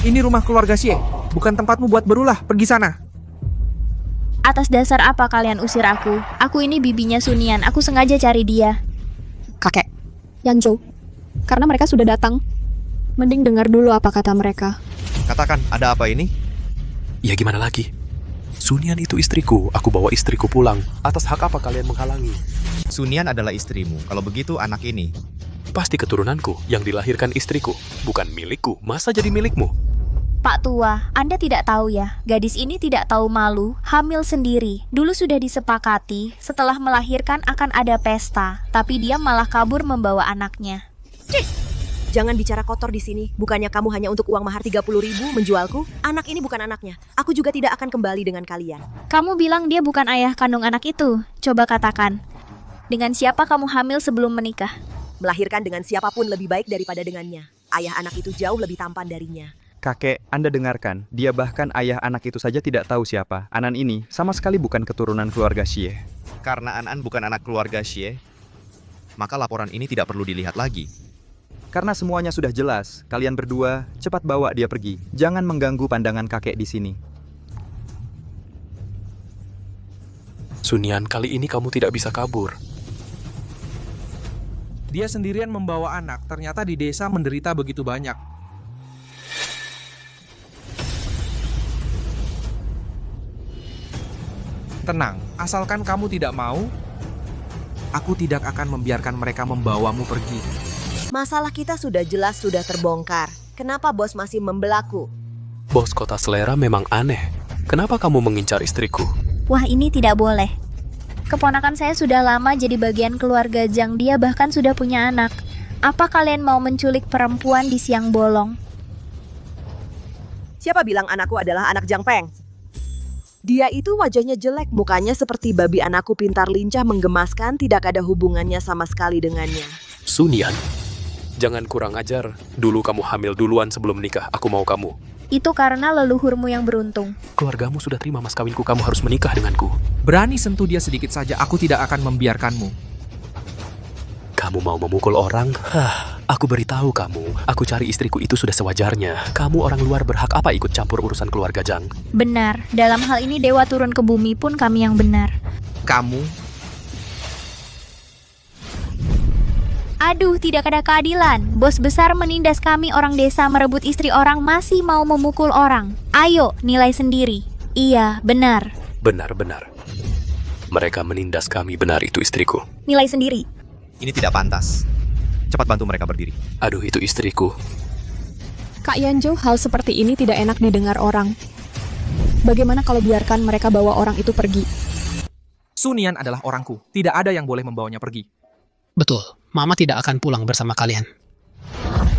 Ini rumah keluarga Xie, bukan tempatmu buat berulah. Pergi sana. Atas dasar apa kalian usir aku? Aku ini bibinya Sunian, aku sengaja cari dia. Kakek, Yanzhou, karena mereka sudah datang. Mending dengar dulu apa kata mereka. Katakan, ada apa ini? Ya gimana lagi? Sunian itu istriku, aku bawa istriku pulang. Atas hak apa kalian menghalangi? Sunian adalah istrimu, kalau begitu anak ini. Pasti keturunanku, yang dilahirkan istriku. Bukan milikku, masa jadi milikmu? Pak Tua, Anda tidak tahu ya, gadis ini tidak tahu malu, hamil sendiri. Dulu sudah disepakati, setelah melahirkan akan ada pesta, tapi dia malah kabur membawa anaknya. Jangan bicara kotor di sini. Bukannya kamu hanya untuk uang mahar 30.000 menjualku? Anak ini bukan anaknya. Aku juga tidak akan kembali dengan kalian. Kamu bilang dia bukan ayah kandung anak itu. Coba katakan, dengan siapa kamu hamil sebelum menikah? Melahirkan dengan siapapun lebih baik daripada dengannya. Ayah anak itu jauh lebih tampan darinya. Kakek, Anda dengarkan. Dia bahkan ayah anak itu saja tidak tahu siapa. Anan ini sama sekali bukan keturunan keluarga Xie. Karena An-an bukan anak keluarga Xie, maka laporan ini tidak perlu dilihat lagi. Karena semuanya sudah jelas, kalian berdua cepat bawa dia pergi. Jangan mengganggu pandangan kakek di sini. Sunian, kali ini kamu tidak bisa kabur. Dia sendirian membawa anak, ternyata di desa menderita begitu banyak. Tenang, asalkan kamu tidak mau, aku tidak akan membiarkan mereka membawamu pergi. Masalah kita sudah jelas sudah terbongkar. Kenapa bos masih membelaku? Bos kota selera memang aneh. Kenapa kamu mengincar istriku? Wah, ini tidak boleh. Keponakan saya sudah lama jadi bagian keluarga Zhang, dia bahkan sudah punya anak. Apa kalian mau menculik perempuan di siang bolong? Siapa bilang anakku adalah anak Zhang Peng? Dia itu wajahnya jelek, mukanya seperti babi. Anakku pintar lincah menggemaskan, tidak ada hubungannya sama sekali dengannya. Sunian, jangan kurang ajar. Dulu kamu hamil duluan sebelum nikah. Aku mau kamu. Itu karena leluhurmu yang beruntung. Keluargamu sudah terima mas kawinku. Kamu harus menikah denganku. Berani sentuh dia sedikit saja, aku tidak akan membiarkanmu. Kamu mau memukul orang? Hah. Aku beritahu kamu, aku cari istriku itu sudah sewajarnya. Kamu orang luar berhak apa ikut campur urusan keluarga Zhang? Benar, dalam hal ini dewa turun ke bumi pun kami yang benar. Kamu Aduh, tidak ada keadilan. Bos besar menindas kami orang desa merebut istri orang masih mau memukul orang. Ayo, nilai sendiri. Iya, benar. Benar-benar. Mereka menindas kami, benar itu istriku. Nilai sendiri. Ini tidak pantas. Cepat bantu mereka berdiri. Aduh, itu istriku. Kak Yanjo, hal seperti ini tidak enak didengar orang. Bagaimana kalau biarkan mereka bawa orang itu pergi? Sunian adalah orangku. Tidak ada yang boleh membawanya pergi. Betul, Mama tidak akan pulang bersama kalian.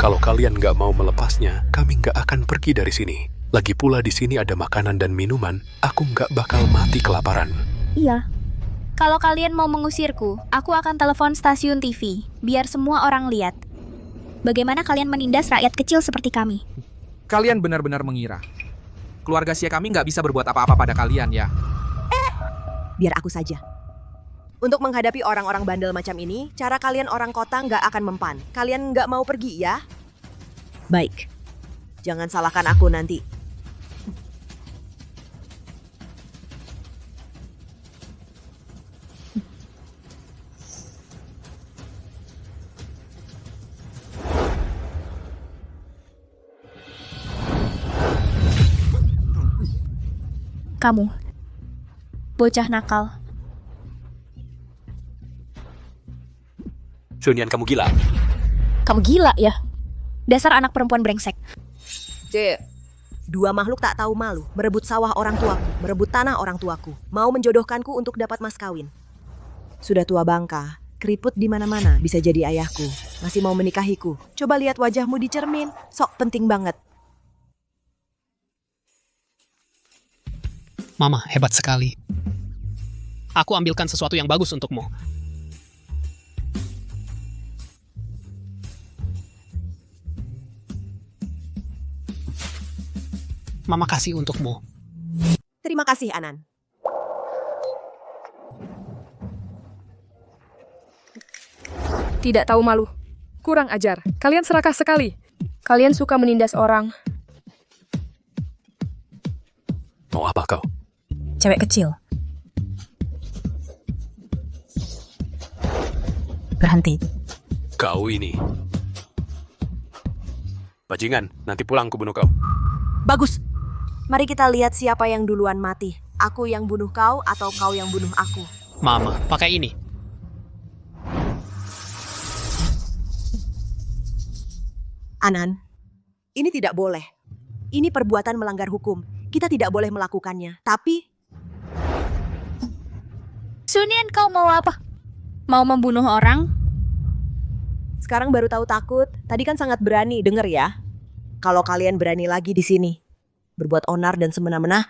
Kalau kalian nggak mau melepasnya, kami nggak akan pergi dari sini. Lagi pula di sini ada makanan dan minuman. Aku nggak bakal mati kelaparan. Iya. Kalau kalian mau mengusirku, aku akan telepon stasiun TV, biar semua orang lihat. Bagaimana kalian menindas rakyat kecil seperti kami? Kalian benar-benar mengira keluarga Xie kami nggak bisa berbuat apa-apa pada kalian ya? Biar aku saja. Untuk menghadapi orang-orang bandel macam ini, cara kalian orang kota nggak akan mempan. Kalian nggak mau pergi, ya? Baik. Jangan salahkan aku nanti. Kamu, bocah nakal. Sunian, kamu gila? Kamu gila ya? Dasar anak perempuan brengsek. Cek, dua makhluk tak tahu malu, merebut sawah orang tuaku, merebut tanah orang tuaku, mau menjodohkanku untuk dapat mas kawin. Sudah tua bangka, keriput di mana-mana, bisa jadi ayahku, masih mau menikahiku. Coba lihat wajahmu di cermin, sok penting banget. Mama, hebat sekali. Aku ambilkan sesuatu yang bagus untukmu. Mama kasih untukmu. Terima kasih, Anan. Tidak tahu malu. Kurang ajar. Kalian serakah sekali. Kalian suka menindas orang. Mau apa kau? Cewek kecil. Berhenti. Kau ini. Bajingan, nanti pulang ku bunuh kau. Bagus. Mari kita lihat siapa yang duluan mati. Aku yang bunuh kau atau kau yang bunuh aku. Mama, pakai ini. Anan, ini tidak boleh. Ini perbuatan melanggar hukum. Kita tidak boleh melakukannya. Tapi Sunian, kau mau apa? Mau membunuh orang? sekarang baru tahu takut. Tadi kan sangat berani, denger ya. Kalau kalian berani lagi di sini, berbuat onar dan semena-mena,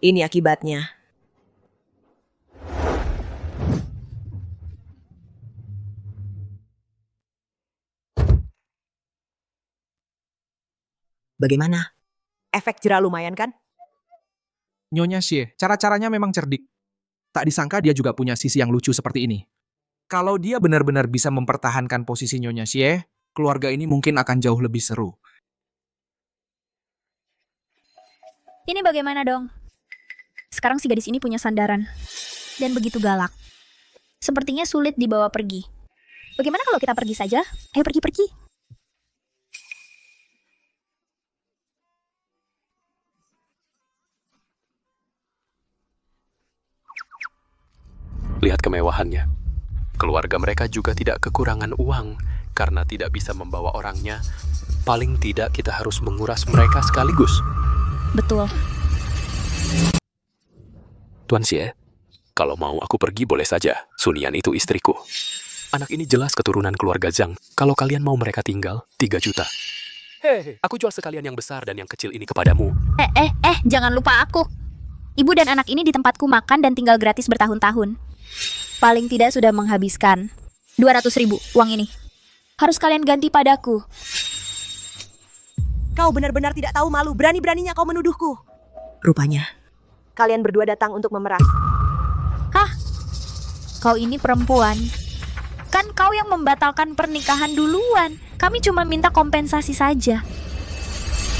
ini akibatnya. Bagaimana? Efek jera lumayan kan? Nyonya Xie, cara-caranya memang cerdik. Tak disangka dia juga punya sisi yang lucu seperti ini. Kalau dia benar-benar bisa mempertahankan posisi Nyonya Xie, keluarga ini mungkin akan jauh lebih seru. Ini bagaimana dong? Sekarang si gadis ini punya sandaran. Dan begitu galak. Sepertinya sulit dibawa pergi. Bagaimana kalau kita pergi saja? Ayo pergi-pergi. Lihat kemewahannya. Keluarga mereka juga tidak kekurangan uang karena tidak bisa membawa orangnya. Paling tidak kita harus menguras mereka sekaligus. Betul. Tuan Xie, kalau mau aku pergi boleh saja. Sunian itu istriku. Anak ini jelas keturunan keluarga Zhang. Kalau kalian mau mereka tinggal, 3 juta. Hei, aku jual sekalian yang besar dan yang kecil ini kepadamu. Jangan lupa aku. Ibu dan anak ini di tempatku makan dan tinggal gratis bertahun-tahun. Paling tidak sudah menghabiskan 200.000 uang ini. Harus kalian ganti padaku. Kau benar-benar tidak tahu malu. Berani-beraninya kau menuduhku. Rupanya, kalian berdua datang untuk memeras. Hah? Kau ini perempuan. Kan kau yang membatalkan pernikahan duluan. Kami cuma minta kompensasi saja.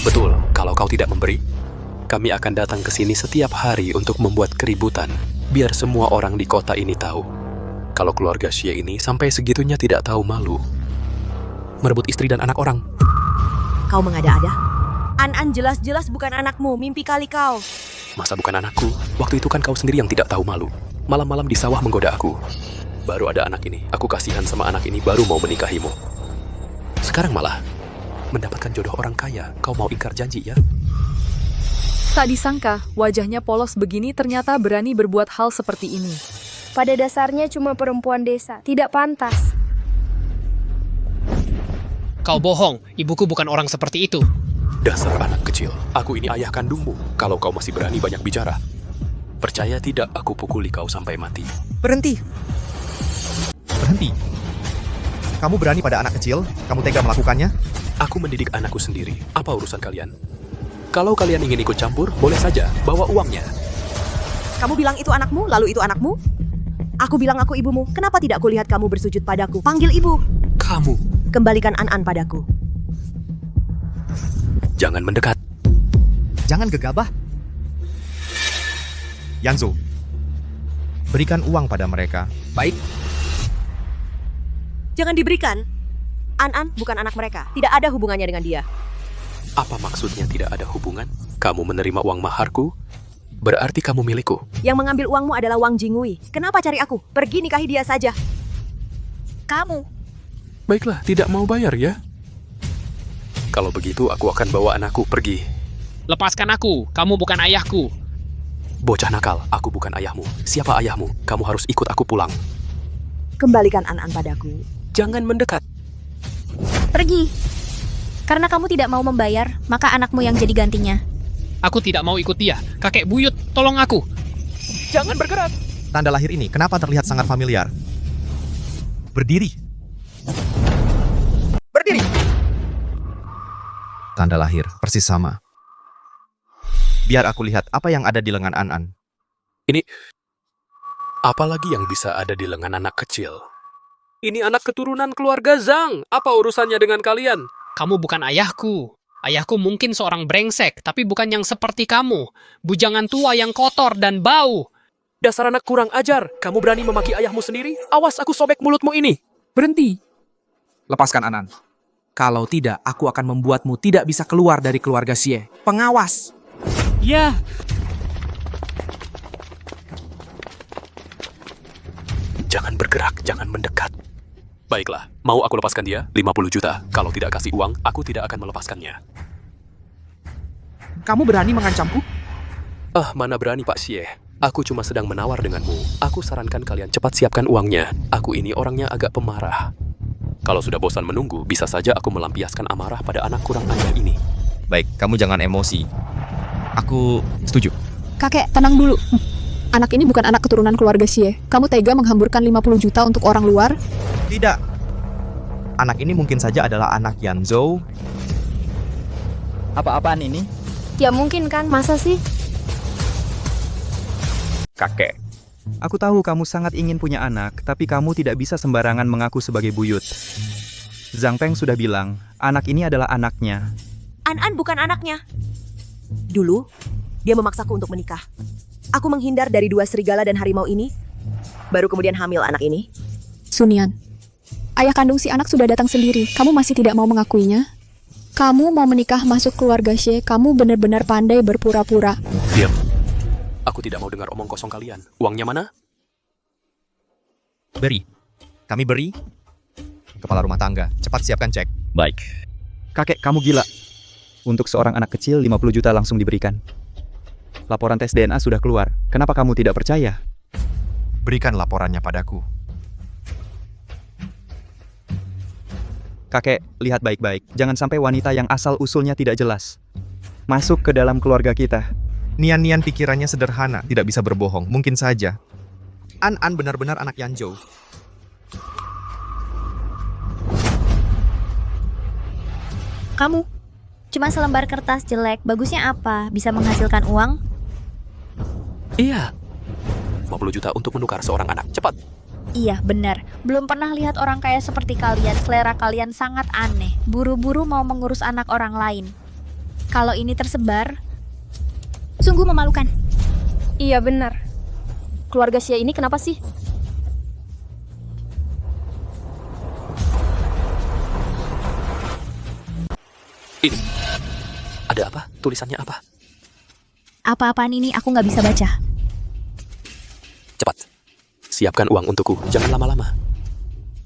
Betul, kalau kau tidak memberi, kami akan datang ke sini setiap hari untuk membuat keributan, biar semua orang di kota ini tahu. Kalau keluarga Xie ini sampai segitunya tidak tahu malu. Merebut istri dan anak orang. Kau mengada-ada? An-An jelas-jelas bukan anakmu, mimpi kali kau. Masa bukan anakku? Waktu itu kan kau sendiri yang tidak tahu malu. Malam-malam di sawah menggoda aku. Baru ada anak ini, aku kasihan sama anak ini baru mau menikahimu. Sekarang malah mendapatkan jodoh orang kaya, kau mau ingkar janji ya? Tak disangka, wajahnya polos begini ternyata berani berbuat hal seperti ini. Pada dasarnya cuma perempuan desa, tidak pantas. Kau bohong, ibuku bukan orang seperti itu. Dasar anak kecil, aku ini ayah kandungmu. Kalau kau masih berani banyak bicara, percaya tidak aku pukuli kau sampai mati. Berhenti. Berhenti. Kamu berani pada anak kecil? Kamu tega melakukannya? Aku mendidik anakku sendiri. Apa urusan kalian? Kalau kalian ingin ikut campur, boleh saja. Bawa uangnya. Kamu bilang itu anakmu, lalu itu anakmu? Aku bilang aku ibumu. Kenapa tidak kulihat kamu bersujud padaku? Panggil ibu. Kamu. Kembalikan An-An padaku. Jangan mendekat. Jangan gegabah. Yanzo, berikan uang pada mereka. Baik. Jangan diberikan. An-An bukan anak mereka. Tidak ada hubungannya dengan dia. Apa maksudnya tidak ada hubungan? Kamu menerima uang maharku, berarti kamu milikku. Yang mengambil uangmu adalah Wang Jingwei. Kenapa cari aku? Pergi nikahi dia saja. Kamu. Baiklah, tidak mau bayar ya? Kalau begitu, aku akan bawa anakku pergi. Lepaskan aku, kamu bukan ayahku. Bocah nakal, aku bukan ayahmu. Siapa ayahmu? Kamu harus ikut aku pulang. Kembalikan An-An padaku. Jangan mendekat. Pergi. Karena kamu tidak mau membayar, maka anakmu yang jadi gantinya. Aku tidak mau ikut dia. Kakek buyut, tolong aku. Jangan bergerak. Tanda lahir ini kenapa terlihat sangat familiar? Berdiri. Berdiri. Tanda lahir persis sama. Biar aku lihat apa yang ada di lengan An-An. Ini... apalagi yang bisa ada di lengan anak kecil? Ini anak keturunan keluarga Zhang. Apa urusannya dengan kalian? Kamu bukan ayahku. Ayahku mungkin seorang brengsek, tapi bukan yang seperti kamu. Bujangan tua yang kotor dan bau. Dasar anak kurang ajar. Kamu berani memaki ayahmu sendiri? Awas aku sobek mulutmu ini. Berhenti. Lepaskan An-An. Kalau tidak, aku akan membuatmu tidak bisa keluar dari keluarga Xie. Pengawas. Ya. Jangan bergerak, jangan mendekat. Baiklah, mau aku lepaskan dia? 50 juta. Kalau tidak kasih uang, aku tidak akan melepaskannya. Kamu berani mengancamku? Mana berani Pak Xie. Aku cuma sedang menawar denganmu. Aku sarankan kalian cepat siapkan uangnya. Aku ini orangnya agak pemarah. Kalau sudah bosan menunggu, bisa saja aku melampiaskan amarah pada anak kurang ajar ini. Baik, kamu jangan emosi. Aku setuju. Kakek, tenang dulu. Anak ini bukan anak keturunan keluarga Xie. Kamu tega menghamburkan 50 juta untuk orang luar? Tidak. Anak ini mungkin saja adalah anak Yanzo. Apa-apaan ini? Ya mungkin kan, masa sih? Kakek, aku tahu kamu sangat ingin punya anak, tapi kamu tidak bisa sembarangan mengaku sebagai buyut. Zhang Peng sudah bilang, anak ini adalah anaknya. An-An bukan anaknya. Dulu, dia memaksaku untuk menikah. Aku menghindar dari dua serigala dan harimau ini, baru kemudian hamil anak ini. Sunian, ayah kandung si anak sudah datang sendiri. Kamu masih tidak mau mengakuinya? Kamu mau menikah masuk keluarga Xie, kamu benar-benar pandai berpura-pura. Diam. Aku tidak mau dengar omong kosong kalian. Uangnya mana? Beri. Kami beri. Kepala rumah tangga, cepat siapkan cek. Baik. Kakek, kamu gila. Untuk seorang anak kecil, 50 juta langsung diberikan. Laporan tes DNA sudah keluar. Kenapa kamu tidak percaya? Berikan laporannya padaku. Kakek, lihat baik-baik. Jangan sampai wanita yang asal-usulnya tidak jelas masuk ke dalam keluarga kita. Nian-Nian pikirannya sederhana, tidak bisa berbohong. Mungkin saja. An-An benar-benar anak Yanzhou. Kamu, cuma selembar kertas jelek, bagusnya apa? Bisa menghasilkan uang? Iya. 50 juta untuk menukar seorang anak. Cepat. Iya, benar. Belum pernah lihat orang kaya seperti kalian. Selera kalian sangat aneh. Buru-buru mau mengurus anak orang lain. Kalau ini tersebar, sungguh memalukan. Iya benar. Keluarga Xie ini kenapa sih? Ini. Ada apa? Tulisannya apa? Apa-apaan ini aku nggak bisa baca. Cepat. Siapkan uang untukku. Jangan lama-lama.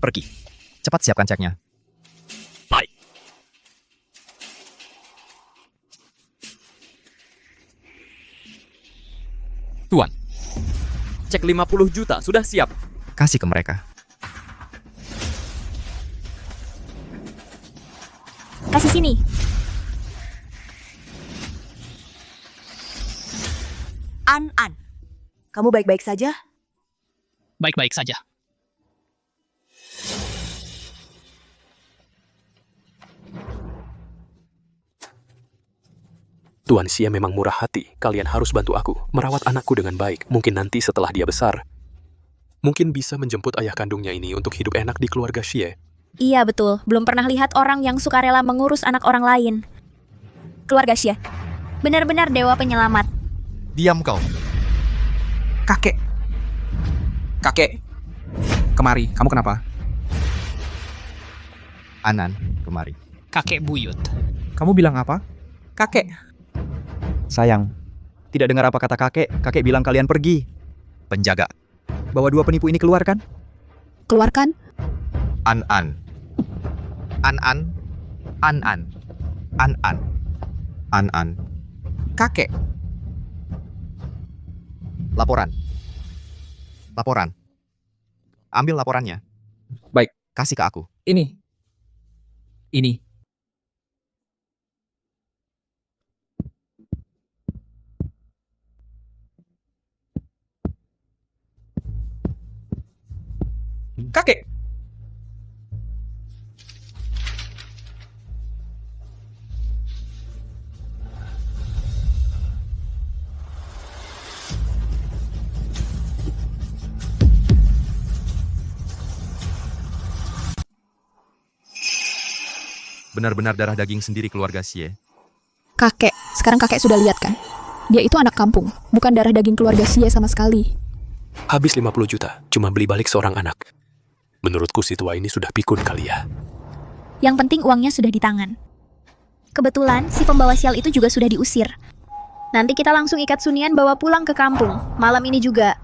Pergi. Cepat siapkan ceknya. Baik. Tuan, cek 50 juta sudah siap. Kasih ke mereka. Kasih sini. An, kamu baik-baik saja? Baik-baik saja. Tuan Xie memang murah hati. Kalian harus bantu aku merawat anakku dengan baik. Mungkin nanti setelah dia besar, mungkin bisa menjemput ayah kandungnya ini untuk hidup enak di keluarga Xie. Iya betul, belum pernah lihat orang yang sukarela mengurus anak orang lain. Keluarga Xie, benar-benar dewa penyelamat. Diam kau. Kakek. Kakek. Kemari, kamu kenapa? Anan, kemari. Kakek buyut. Kamu bilang apa? Kakek. Sayang, tidak dengar apa kata kakek. Kakek bilang kalian pergi. Penjaga. Bawa 2 penipu ini keluar kan? Keluarkan. An-an. An-an. An-an. An-an. An-an. Kakek. Laporan. Laporan. Ambil laporannya. Baik. Kasih ke aku. Ini. Ini. Kakek. Benar-benar darah daging sendiri keluarga Xie. Kakek, sekarang kakek sudah lihat kan? Dia itu anak kampung, bukan darah daging keluarga Xie sama sekali. Habis 50 juta, cuma beli balik seorang anak. Menurutku si tua ini sudah pikun kali ya. Yang penting uangnya sudah di tangan. Kebetulan si pembawa sial itu juga sudah diusir. Nanti kita langsung ikat Sunian bawa pulang ke kampung. Malam ini juga.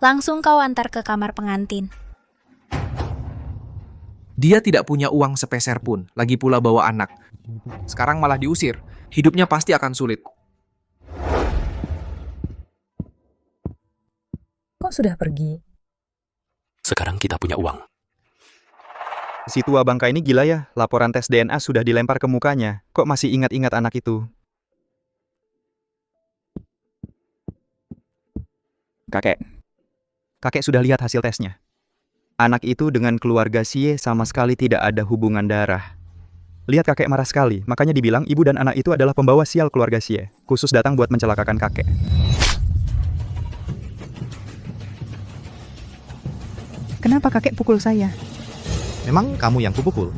Langsung kau antar ke kamar pengantin. Dia tidak punya uang sepeser pun, lagi pula bawa anak. Sekarang malah diusir. Hidupnya pasti akan sulit. Kok sudah pergi? Sekarang kita punya uang. Si tua bangka ini gila ya. Laporan tes DNA sudah dilempar ke mukanya. Kok masih ingat-ingat anak itu? Kakek. Kakek sudah lihat hasil tesnya. Anak itu dengan keluarga Xie sama sekali tidak ada hubungan darah. Lihat kakek marah sekali, makanya dibilang ibu dan anak itu adalah pembawa sial keluarga Xie, khusus datang buat mencelakakan kakek. Kenapa kakek pukul saya? Memang kamu yang kupukul?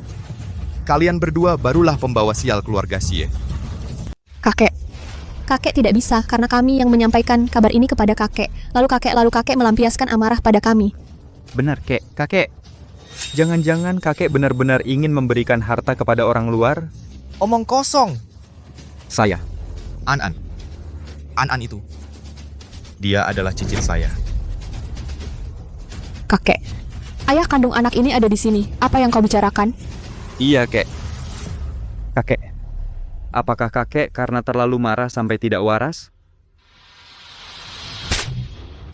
Kalian berdua barulah pembawa sial keluarga Xie. Kakek. Kakek tidak bisa karena kami yang menyampaikan kabar ini kepada kakek. Lalu kakek melampiaskan amarah pada kami. Benar, kek. Kakek. Jangan-jangan kakek benar-benar ingin memberikan harta kepada orang luar? Omong kosong. Saya. An-an. An-an itu. Dia adalah cicit saya. Kakek. Ayah kandung anak ini ada di sini. Apa yang kau bicarakan? Iya, kek. Kakek. Apakah kakek karena terlalu marah sampai tidak waras?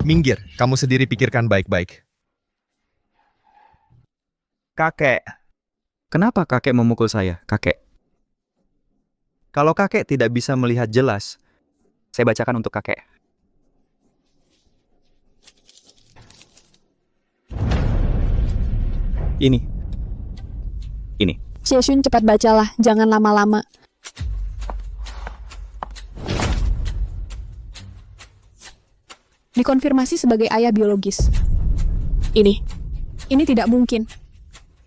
Minggir, kamu sendiri pikirkan baik-baik. Kakek. Kenapa kakek memukul saya, kakek? Kalau kakek tidak bisa melihat jelas, saya bacakan untuk kakek. Ini. Xie-Shun, cepat bacalah, jangan lama-lama. Dikonfirmasi sebagai ayah biologis. Ini. Ini tidak mungkin.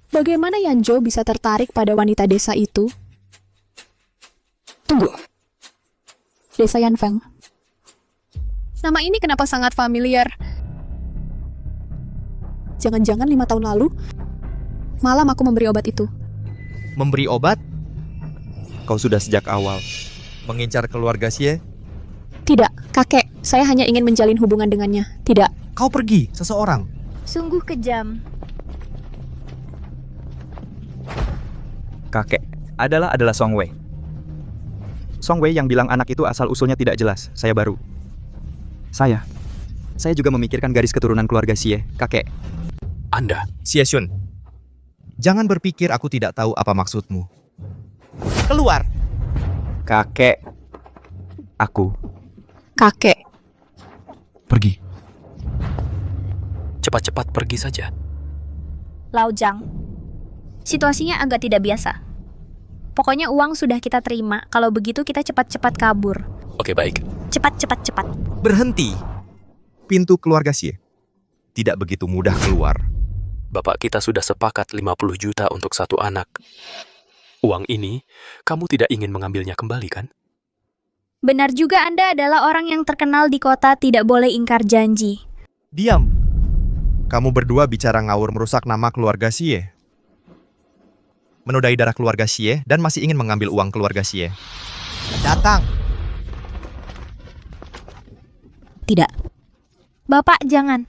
Bagaimana Yanjo bisa tertarik pada wanita desa itu? Tunggu. Desa Yanfeng. Nama ini kenapa sangat familiar? Jangan-jangan 5 tahun lalu, malam aku memberi obat itu. Memberi obat? Kau sudah sejak awal mengincar keluarga Xie? Tidak, kakek. Saya hanya ingin menjalin hubungan dengannya. Tidak. Kau pergi, seseorang. Sungguh kejam. Kakek adalah Song Wei. Song Wei yang bilang anak itu asal-usulnya tidak jelas. Saya baru. Saya juga memikirkan garis keturunan keluarga Xie, kakek. Anda, Xie Xun, jangan berpikir aku tidak tahu apa maksudmu. Keluar! Kakek. Aku. Kakek. Pergi. cepat-cepat pergi saja. Lao Zhang, situasinya agak tidak biasa. Pokoknya uang sudah kita terima, kalau begitu kita cepat-cepat kabur. Oke, baik. Cepat. Berhenti. Pintu keluarga Xie tidak begitu mudah keluar. Bapak kita sudah sepakat 50 juta untuk satu anak. Uang ini, kamu tidak ingin mengambilnya kembali, kan? Benar juga Anda adalah orang yang terkenal di kota tidak boleh ingkar janji. Diam. Kamu berdua bicara ngawur merusak nama keluarga Xie. Menodai darah keluarga Xie dan masih ingin mengambil uang keluarga Xie. Datang. Tidak. Bapak, jangan.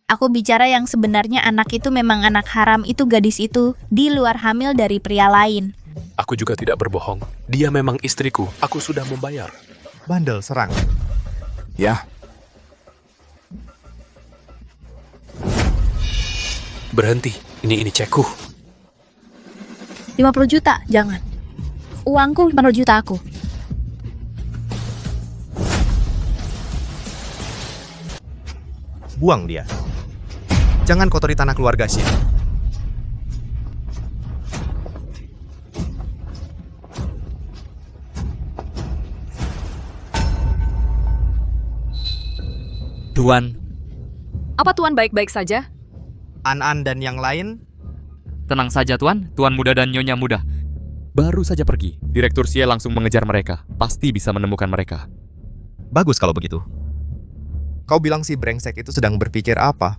Aku bicara yang sebenarnya anak itu memang anak haram, itu gadis itu di luar hamil dari pria lain. Aku juga tidak berbohong. Dia memang istriku. Aku sudah membayar. Bandel, serang. Ya. Berhenti. Ini cekku. 50 juta, jangan. Uangku 50 juta aku. Buang dia. Jangan kotori tanah keluarga Xie. Tuan. Apa Tuan baik-baik saja? An-An dan yang lain? Tenang saja Tuan, Tuan muda dan Nyonya muda. Baru saja pergi, Direktur Xie langsung mengejar mereka. Pasti bisa menemukan mereka. Bagus kalau begitu. Kau bilang si brengsek itu sedang berpikir apa?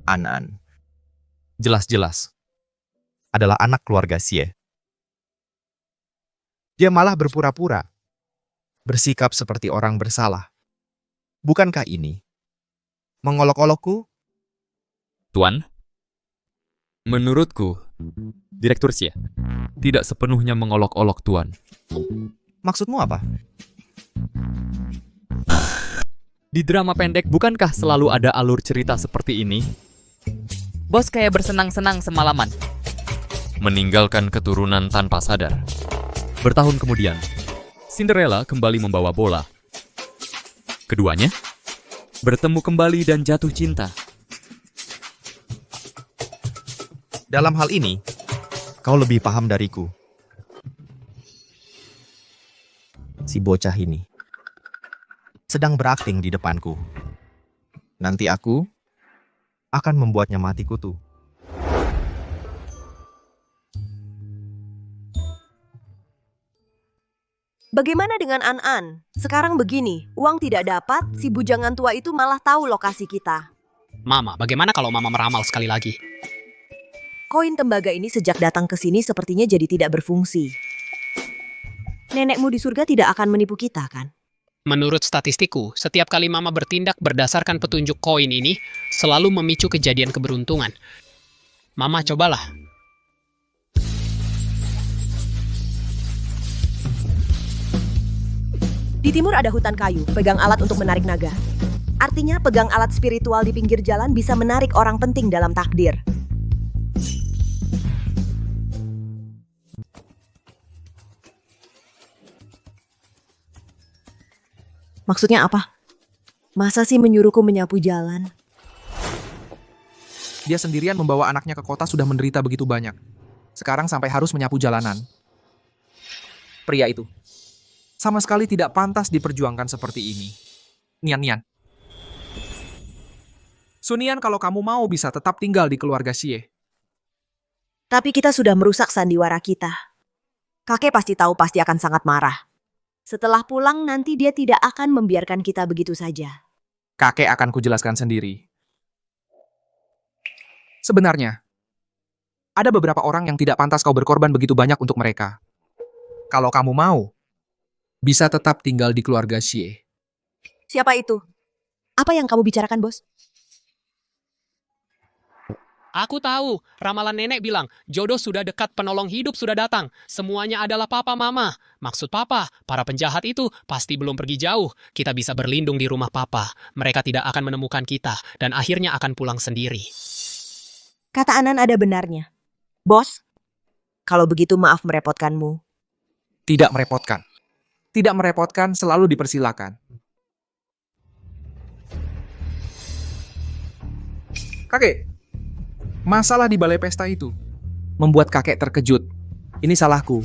An-An. Jelas-jelas adalah anak keluarga Xie. Dia malah berpura-pura bersikap seperti orang bersalah. Bukankah ini mengolok-olokku? Tuan, menurutku, Direktur Xie tidak sepenuhnya mengolok-olok Tuan. Maksudmu apa? Di drama pendek, bukankah selalu ada alur cerita seperti ini? Bos kayak bersenang-senang semalaman. Meninggalkan keturunan tanpa sadar. Bertahun kemudian, Cinderella kembali membawa bola. Keduanya bertemu kembali dan jatuh cinta. Dalam hal ini, kau lebih paham dariku. Si bocah ini sedang berakting di depanku. Nanti aku akan membuatnya mati kutu. Bagaimana dengan An-An? Sekarang begini, uang tidak dapat, si bujangan tua itu malah tahu lokasi kita. Mama, bagaimana kalau Mama meramal sekali lagi? Koin tembaga ini sejak datang ke sini sepertinya jadi tidak berfungsi. Nenekmu di surga tidak akan menipu kita, kan? Menurut statistikku, setiap kali Mama bertindak berdasarkan petunjuk koin ini, selalu memicu kejadian keberuntungan. Mama, cobalah. Di timur ada hutan kayu, pegang alat untuk menarik naga. Artinya pegang alat spiritual di pinggir jalan bisa menarik orang penting dalam takdir. Maksudnya apa? Masa sih menyuruhku menyapu jalan? Dia sendirian membawa anaknya ke kota sudah menderita begitu banyak. Sekarang sampai harus menyapu jalanan. Pria itu sama sekali tidak pantas diperjuangkan seperti ini. Nian. Sunian, kalau kamu mau bisa tetap tinggal di keluarga Xie. Tapi kita sudah merusak sandiwara kita. Kakek pasti tahu, pasti akan sangat marah. Setelah pulang nanti dia tidak akan membiarkan kita begitu saja. Kakek akan kujelaskan sendiri. Sebenarnya, ada beberapa orang yang tidak pantas kau berkorban begitu banyak untuk mereka. Kalau kamu mau, bisa tetap tinggal di keluarga Xie. Siapa itu? Apa yang kamu bicarakan, Bos? Aku tahu, ramalan nenek bilang, jodoh sudah dekat, penolong hidup sudah datang. Semuanya adalah papa mama. Maksud papa, para penjahat itu pasti belum pergi jauh. Kita bisa berlindung di rumah papa. Mereka tidak akan menemukan kita, dan akhirnya akan pulang sendiri. Kata Anan ada benarnya. Bos, kalau begitu maaf merepotkanmu. Tidak merepotkan. Tidak merepotkan, selalu dipersilakan. Kakek, masalah di balai pesta itu membuat kakek terkejut. Ini salahku.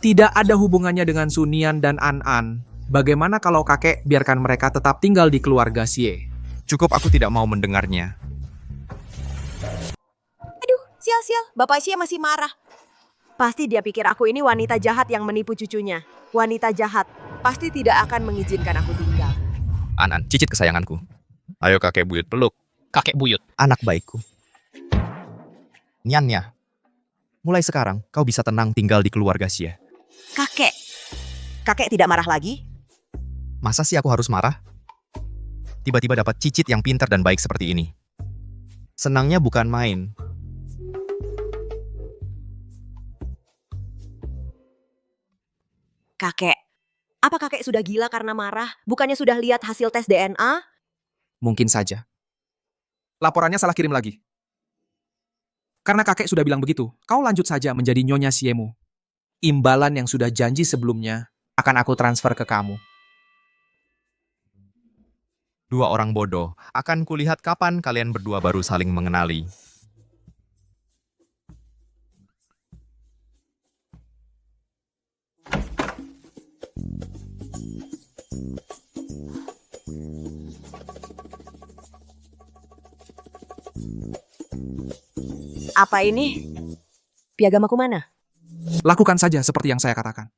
Tidak ada hubungannya dengan Sunian dan An-An. Bagaimana kalau kakek biarkan mereka tetap tinggal di keluarga Xie? Cukup, aku tidak mau mendengarnya. Aduh, sial-sial, Bapak Xie masih marah. Pasti dia pikir aku ini wanita jahat yang menipu cucunya. Wanita jahat, pasti tidak akan mengizinkan aku tinggal. An-An, cicit kesayanganku. Ayo kakek buyut peluk. Kakek buyut. Anak baikku. Nyannya, mulai sekarang kau bisa tenang tinggal di keluarga Xie. Kakek, kakek tidak marah lagi? Masa sih aku harus marah? Tiba-tiba dapat cicit yang pintar dan baik seperti ini. Senangnya bukan main. Kakek, apa kakek sudah gila karena marah? Bukannya sudah lihat hasil tes DNA? Mungkin saja. Laporannya salah kirim lagi. Karena kakek sudah bilang begitu, kau lanjut saja menjadi Nyonya Xiemu. Imbalan yang sudah janji sebelumnya akan aku transfer ke kamu. Dua orang bodoh, akan kulihat kapan kalian berdua baru saling mengenali. Apa ini? Piagamaku mana? Lakukan saja seperti yang saya katakan.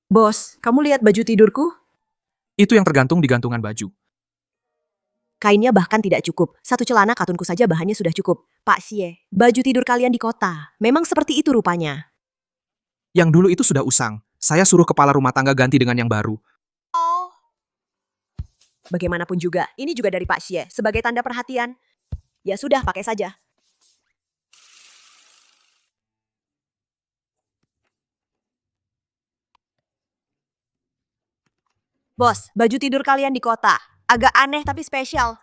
Bos, kamu lihat baju tidurku? Itu yang tergantung di gantungan baju. Kainnya bahkan tidak cukup. Satu celana katunku saja bahannya sudah cukup. Pak Xie, baju tidur kalian di kota. Memang seperti itu rupanya. Yang dulu itu sudah usang. Saya suruh kepala rumah tangga ganti dengan yang baru. Bagaimanapun juga, ini juga dari Pak Xie. Sebagai tanda perhatian. Ya sudah, pakai saja. Bos, baju tidur kalian di kota. Agak aneh tapi spesial.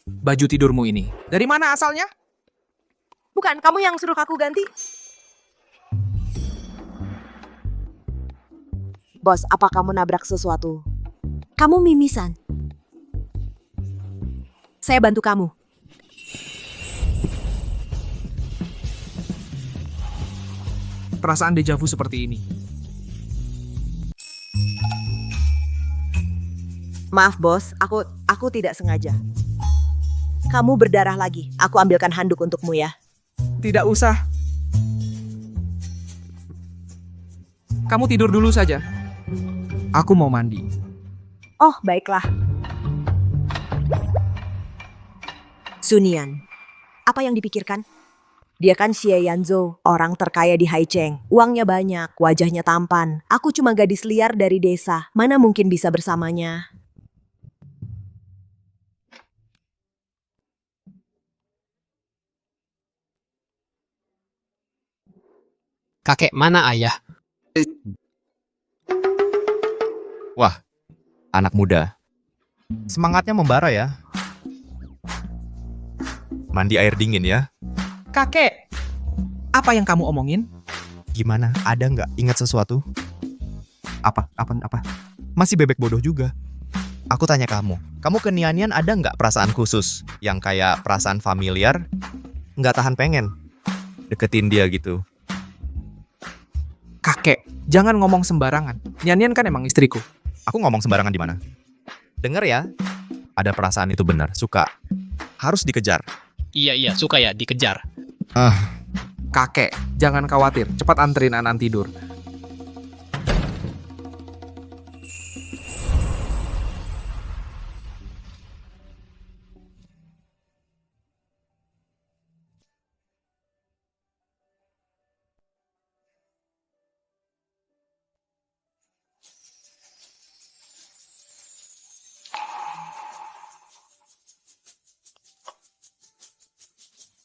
Baju tidurmu ini, dari mana asalnya? Bukan, kamu yang suruh aku ganti? Bos, apa kamu nabrak sesuatu? Kamu mimisan. Saya bantu kamu. Perasaan dejavu seperti ini. Maaf bos, aku tidak sengaja. Kamu berdarah lagi. Aku ambilkan handuk untukmu ya. Tidak usah. Kamu tidur dulu saja. Aku mau mandi. Oh, baiklah. Sunian, apa yang dipikirkan? Dia kan Xie Yanzhou, orang terkaya di Haicheng. Uangnya banyak, wajahnya tampan. Aku cuma gadis liar dari desa. Mana mungkin bisa bersamanya? Kakek, mana ayah? Wah, anak muda. Semangatnya membara ya. Mandi air dingin ya. Kakek, apa yang kamu omongin? Gimana? Ada nggak ingat sesuatu? Apa? Masih bebek bodoh juga. Aku tanya kamu ke Nianian ada nggak perasaan khusus? Yang kayak perasaan familiar? Nggak tahan pengen deketin dia gitu. Kakek, jangan ngomong sembarangan. Nian kan emang istriku. Aku ngomong sembarangan di mana? Dengar ya, ada perasaan itu benar, suka. Harus dikejar. Iya, suka ya dikejar. Kakek, jangan khawatir. Cepat anterin Anan tidur.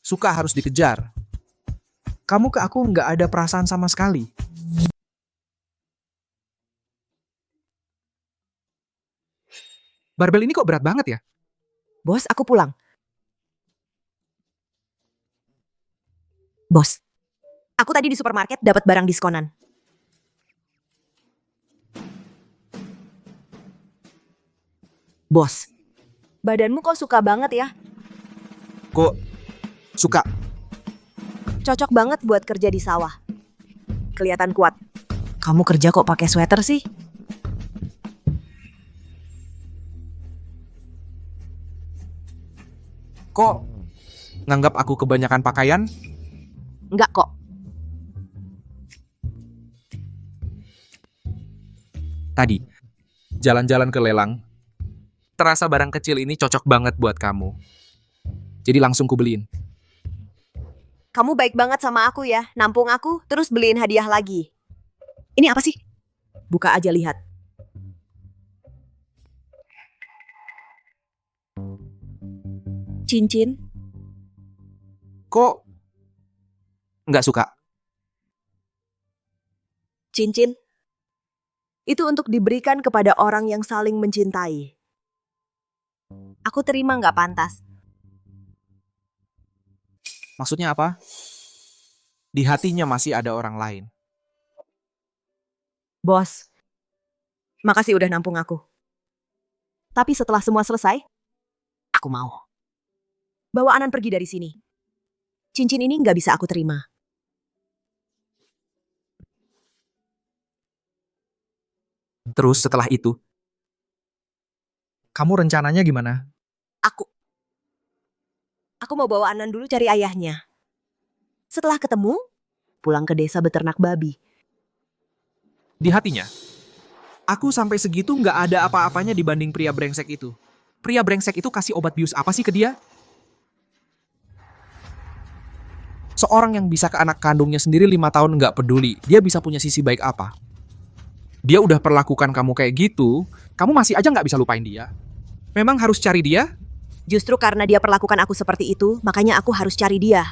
Suka harus dikejar. Kamu ke aku nggak ada perasaan sama sekali. Barbel ini kok berat banget ya? Bos, aku pulang. Bos, aku tadi di supermarket dapat barang diskonan. Bos, badanmu kok suka banget ya? Kok suka? Cocok banget buat kerja di sawah. Kelihatan kuat. Kamu kerja kok pakai sweater sih? Kok nganggap aku kebanyakan pakaian? Enggak kok. Tadi, jalan-jalan ke lelang. Terasa barang kecil ini cocok banget buat kamu. Jadi langsung kubeliin. Kamu baik banget sama aku ya. Nampung aku, terus beliin hadiah lagi. Ini apa sih? Buka aja lihat. Cincin. Kok nggak suka? Cincin. Itu untuk diberikan kepada orang yang saling mencintai. Aku terima nggak pantas. Maksudnya apa? Di hatinya masih ada orang lain. Bos, makasih udah nampung aku. Tapi setelah semua selesai, aku mau. Bawa Anan pergi dari sini. Cincin ini nggak bisa aku terima. Terus setelah itu, kamu rencananya gimana? Aku mau bawa Anan dulu cari ayahnya. Setelah ketemu, pulang ke desa beternak babi. Di hatinya, aku sampai segitu nggak ada apa-apanya dibanding pria brengsek itu. Pria brengsek itu kasih obat bius apa sih ke dia? Seorang yang bisa ke anak kandungnya sendiri 5 tahun nggak peduli, dia bisa punya sisi baik apa? Dia udah perlakukan kamu kayak gitu, kamu masih aja nggak bisa lupain dia. Memang harus cari dia? Justru karena dia perlakukan aku seperti itu, makanya aku harus cari dia.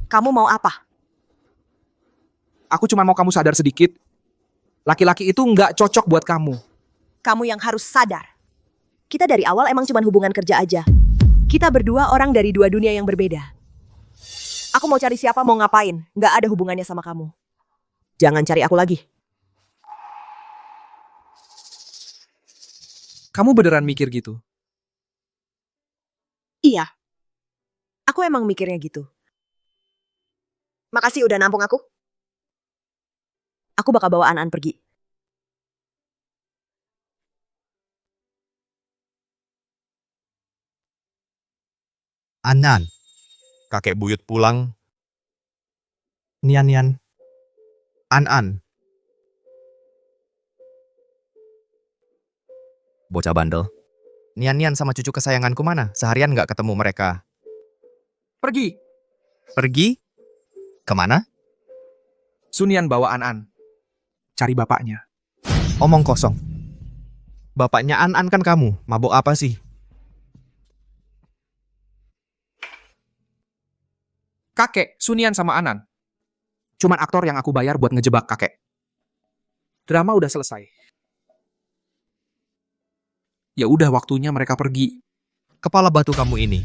Kamu mau apa? Aku cuma mau kamu sadar sedikit. Laki-laki itu nggak cocok buat kamu. Kamu yang harus sadar. Kita dari awal emang cuma hubungan kerja aja. Kita berdua orang dari dua dunia yang berbeda. Aku mau cari siapa mau ngapain, nggak ada hubungannya sama kamu. Jangan cari aku lagi. Kamu beneran mikir gitu? Iya. Aku emang mikirnya gitu. Makasih udah nampung aku. Aku bakal bawa Anan pergi. Anan. Kakek buyut pulang. Nian. An. Bocah bandel. Nian sama cucu kesayanganku mana? Seharian nggak ketemu mereka. Pergi. Pergi? Kemana? Sunian bawa An. Cari bapaknya. Omong kosong. Bapaknya An kan kamu. Mabuk apa sih? Kakek, Sunian sama Anan. Cuman aktor yang aku bayar buat ngejebak kakek. Drama udah selesai. Ya udah waktunya mereka pergi. Kepala batu kamu ini.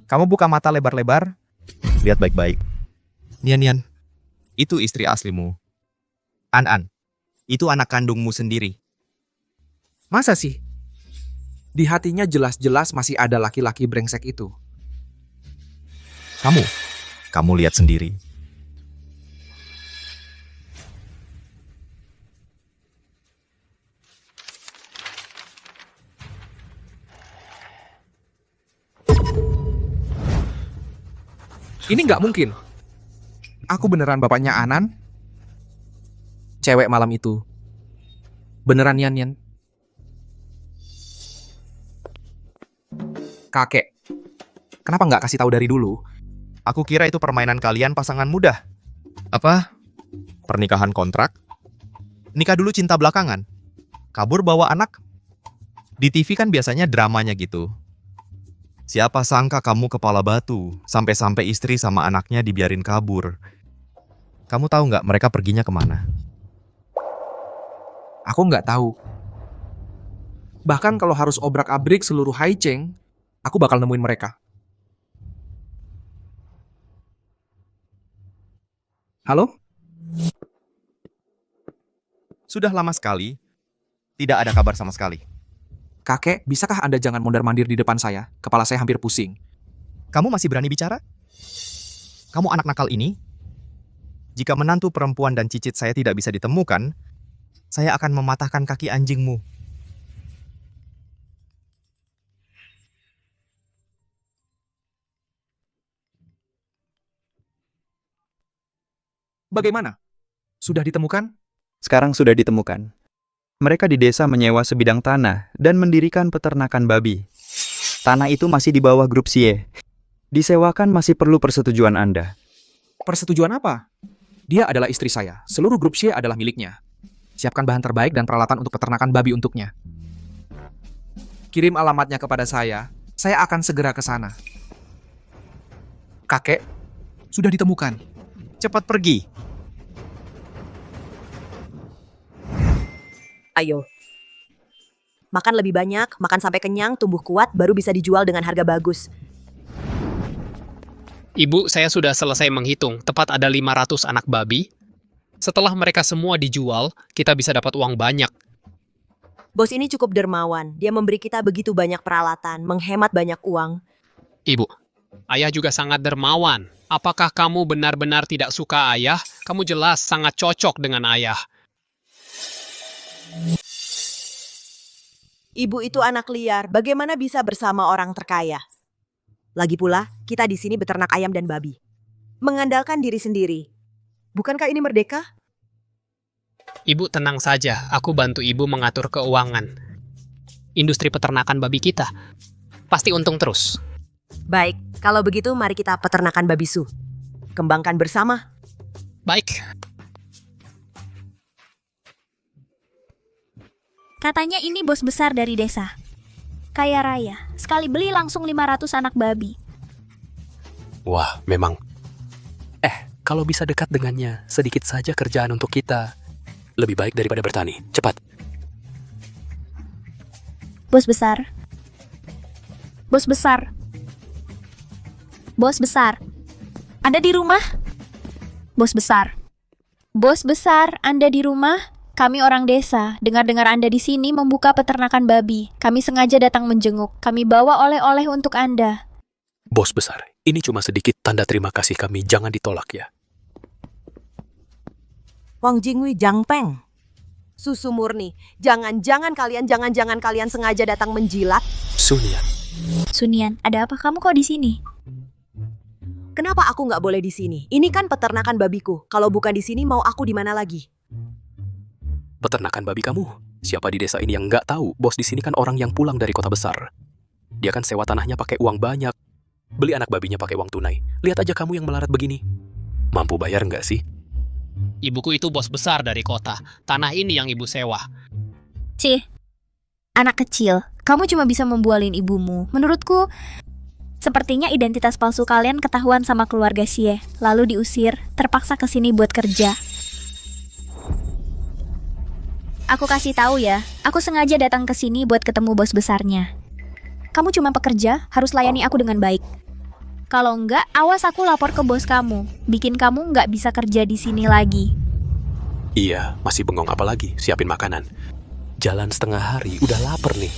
Kamu buka mata lebar-lebar. Lihat baik-baik. Nian. Itu istri aslimu. An. Itu anak kandungmu sendiri. Masa sih? Di hatinya jelas-jelas masih ada laki-laki brengsek itu. Kamu lihat sendiri. Ini nggak mungkin. Aku beneran bapaknya Anan? Cewek malam itu. Beneran Yan Yan? Kakek, kenapa nggak kasih tahu dari dulu? Aku kira itu permainan kalian pasangan muda. Apa? Pernikahan kontrak? Nikah dulu cinta belakangan? Kabur bawa anak? Di TV kan biasanya dramanya gitu. Siapa sangka kamu kepala batu, sampai-sampai istri sama anaknya dibiarin kabur. Kamu tahu nggak mereka perginya kemana? Aku nggak tahu. Bahkan kalau harus obrak-abrik seluruh Haicheng, aku bakal nemuin mereka. Halo? Sudah lama sekali, tidak ada kabar sama sekali. Kakek, bisakah Anda jangan mondar-mandir di depan saya? Kepala saya hampir pusing. Kamu masih berani bicara? Kamu anak nakal ini? Jika menantu perempuan dan cicit saya tidak bisa ditemukan, saya akan mematahkan kaki anjingmu. Bagaimana? Sudah ditemukan? Sekarang sudah ditemukan. Mereka di desa menyewa sebidang tanah dan mendirikan peternakan babi. Tanah itu masih di bawah grup Xie. Disewakan masih perlu persetujuan Anda. Persetujuan apa? Dia adalah istri saya. Seluruh grup Xie adalah miliknya. Siapkan bahan terbaik dan peralatan untuk peternakan babi untuknya. Kirim alamatnya kepada saya akan segera ke sana. Kakek, sudah ditemukan. Cepat pergi. Ayo. Makan lebih banyak, makan sampai kenyang, tumbuh kuat, baru bisa dijual dengan harga bagus. Ibu, saya sudah selesai menghitung. Tepat ada 500 anak babi. Setelah mereka semua dijual, kita bisa dapat uang banyak. Bos ini cukup dermawan. Dia memberi kita begitu banyak peralatan, menghemat banyak uang. Ibu, ayah juga sangat dermawan. Apakah kamu benar-benar tidak suka ayah? Kamu jelas sangat cocok dengan ayah. Ibu itu anak liar, bagaimana bisa bersama orang terkaya? Lagi pula, kita di sini beternak ayam dan babi. Mengandalkan diri sendiri. Bukankah ini merdeka? Ibu tenang saja, aku bantu ibu mengatur keuangan. Industri peternakan babi kita pasti untung terus. Baik, kalau begitu mari kita peternakan babi su. Kembangkan bersama. Baik. Katanya ini bos besar dari desa. Kaya raya, sekali beli langsung 500 anak babi. Wah, memang. Kalau bisa dekat dengannya, sedikit saja kerjaan untuk kita. Lebih baik daripada bertani. Cepat. Bos besar. Bos besar. Bos besar. Anda di rumah? Bos besar. Bos besar, Anda di rumah? Kami orang desa, dengar-dengar Anda di sini membuka peternakan babi. Kami sengaja datang menjenguk. Kami bawa oleh-oleh untuk Anda. Bos besar, ini cuma sedikit tanda terima kasih kami. Jangan ditolak ya. Wang Jingwei Jangpeng. Susu murni. Jangan-jangan kalian sengaja datang menjilat. Sunian. Sunian, ada apa kamu kok di sini? Kenapa aku nggak boleh di sini? Ini kan peternakan babiku. Kalau bukan di sini, mau aku di mana lagi? Peternakan babi kamu? Siapa di desa ini yang nggak tahu? Bos di sini kan orang yang pulang dari kota besar. Dia kan sewa tanahnya pakai uang banyak. Beli anak babinya pakai uang tunai. Lihat aja kamu yang melarat begini. Mampu bayar nggak sih? Ibuku itu bos besar dari kota. Tanah ini yang ibu sewa. Cih, anak kecil, kamu cuma bisa membualin ibumu. Menurutku, sepertinya identitas palsu kalian ketahuan sama keluarga Xie, lalu diusir, terpaksa kesini buat kerja. Aku kasih tahu ya, aku sengaja datang ke sini buat ketemu bos besarnya. Kamu cuma pekerja, harus layani aku dengan baik. Kalau enggak, awas aku lapor ke bos kamu. Bikin kamu nggak bisa kerja di sini lagi. Iya, masih bengong apa lagi? Siapin makanan. Jalan setengah hari, udah lapar nih.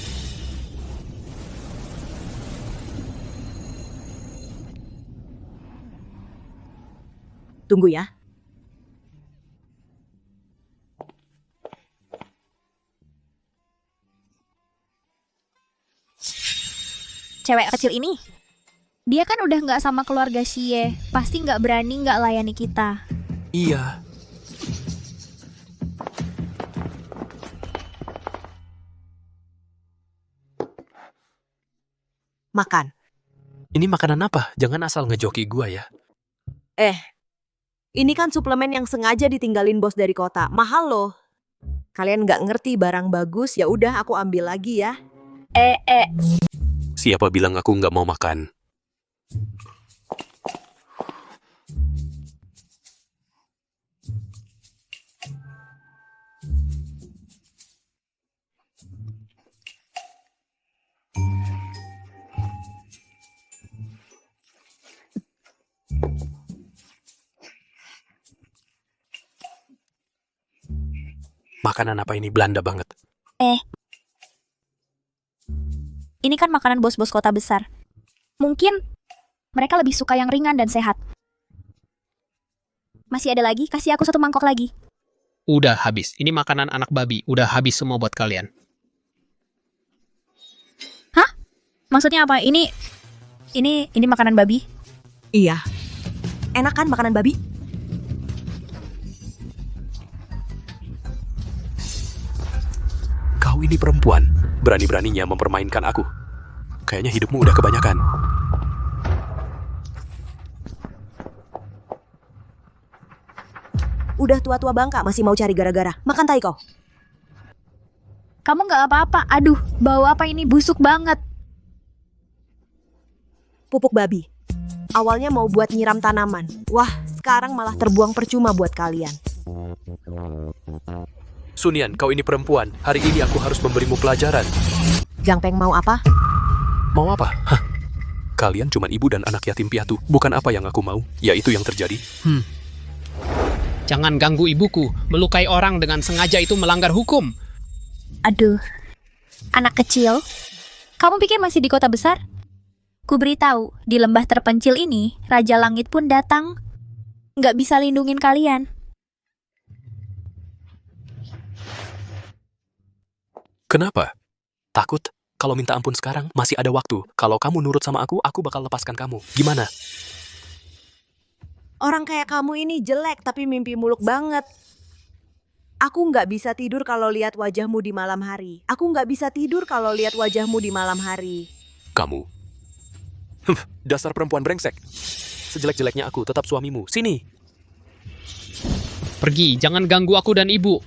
Tunggu ya. Cewek kecil ini, Dia kan udah nggak sama keluarga Xie, pasti nggak berani nggak layani kita. Iya. Makan. Ini makanan apa? Jangan asal ngejoki gua ya. Ini kan suplemen yang sengaja ditinggalin bos dari kota. Mahal loh. Kalian nggak ngerti barang bagus, ya udah aku ambil lagi ya. Siapa bilang aku nggak mau makan? Makanan apa ini Belanda banget? Ini kan makanan bos-bos kota besar. Mungkin mereka lebih suka yang ringan dan sehat. Masih ada lagi? Kasih aku 1 mangkok lagi. Udah habis. Ini makanan anak babi. Udah habis semua buat kalian. Hah? Maksudnya apa? Ini makanan babi? Iya. Enak kan makanan babi? Kau ini perempuan, berani-beraninya mempermainkan aku. Kayaknya hidupmu udah kebanyakan. Udah tua-tua bangka masih mau cari gara-gara. Makan tai kau. Kamu nggak apa-apa. Aduh, bau apa ini? Busuk banget. Pupuk babi. Awalnya mau buat nyiram tanaman. Wah, sekarang malah terbuang percuma buat kalian. Sunian, kau ini perempuan. Hari ini aku harus memberimu pelajaran. Jang Peng mau apa? Mau apa? Hah? Kalian cuma ibu dan anak yatim piatu. Bukan apa yang aku mau. Ya itu yang terjadi. Jangan ganggu ibuku. Melukai orang dengan sengaja itu melanggar hukum. Aduh, anak kecil. Kamu pikir masih di kota besar? Ku beritahu, di lembah terpencil ini, Raja Langit pun datang. Nggak bisa lindungin kalian. Kenapa? Takut? Kalau minta ampun sekarang, masih ada waktu. Kalau kamu nurut sama aku bakal lepaskan kamu. Gimana? Orang kayak kamu ini jelek tapi mimpi muluk banget. Aku nggak bisa tidur kalau lihat wajahmu di malam hari. Aku nggak bisa tidur kalau lihat wajahmu di malam hari. Kamu? Dasar perempuan brengsek. Sejelek-jeleknya aku tetap suamimu. Sini. Pergi, jangan ganggu aku dan ibu.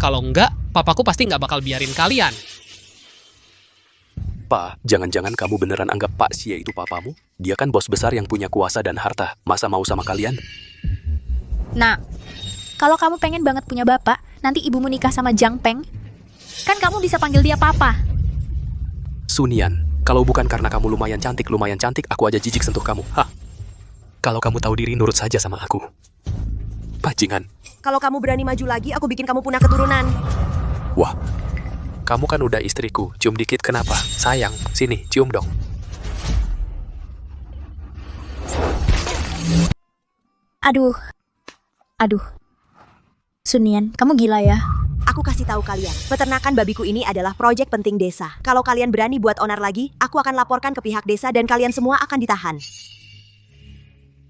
Kalau enggak, papaku pasti nggak bakal biarin kalian. Pa, jangan-jangan kamu beneran anggap Pak Xie itu papamu? Dia kan bos besar yang punya kuasa dan harta. Masa mau sama kalian? Nah, kalau kamu pengen banget punya bapak, nanti ibumu nikah sama Jang Peng. Kan kamu bisa panggil dia papa. Sunian, kalau bukan karena kamu lumayan cantik, aku aja jijik sentuh kamu. Hah? Kalau kamu tahu diri, nurut saja sama aku. Bajingan. Kalau kamu berani maju lagi, aku bikin kamu punah keturunan. Wah, kamu kan udah istriku. Cium dikit kenapa? Sayang, sini, cium dong. Aduh. Sunian, kamu gila ya? Aku kasih tahu kalian, peternakan babiku ini adalah proyek penting desa. Kalau kalian berani buat onar lagi, aku akan laporkan ke pihak desa dan kalian semua akan ditahan.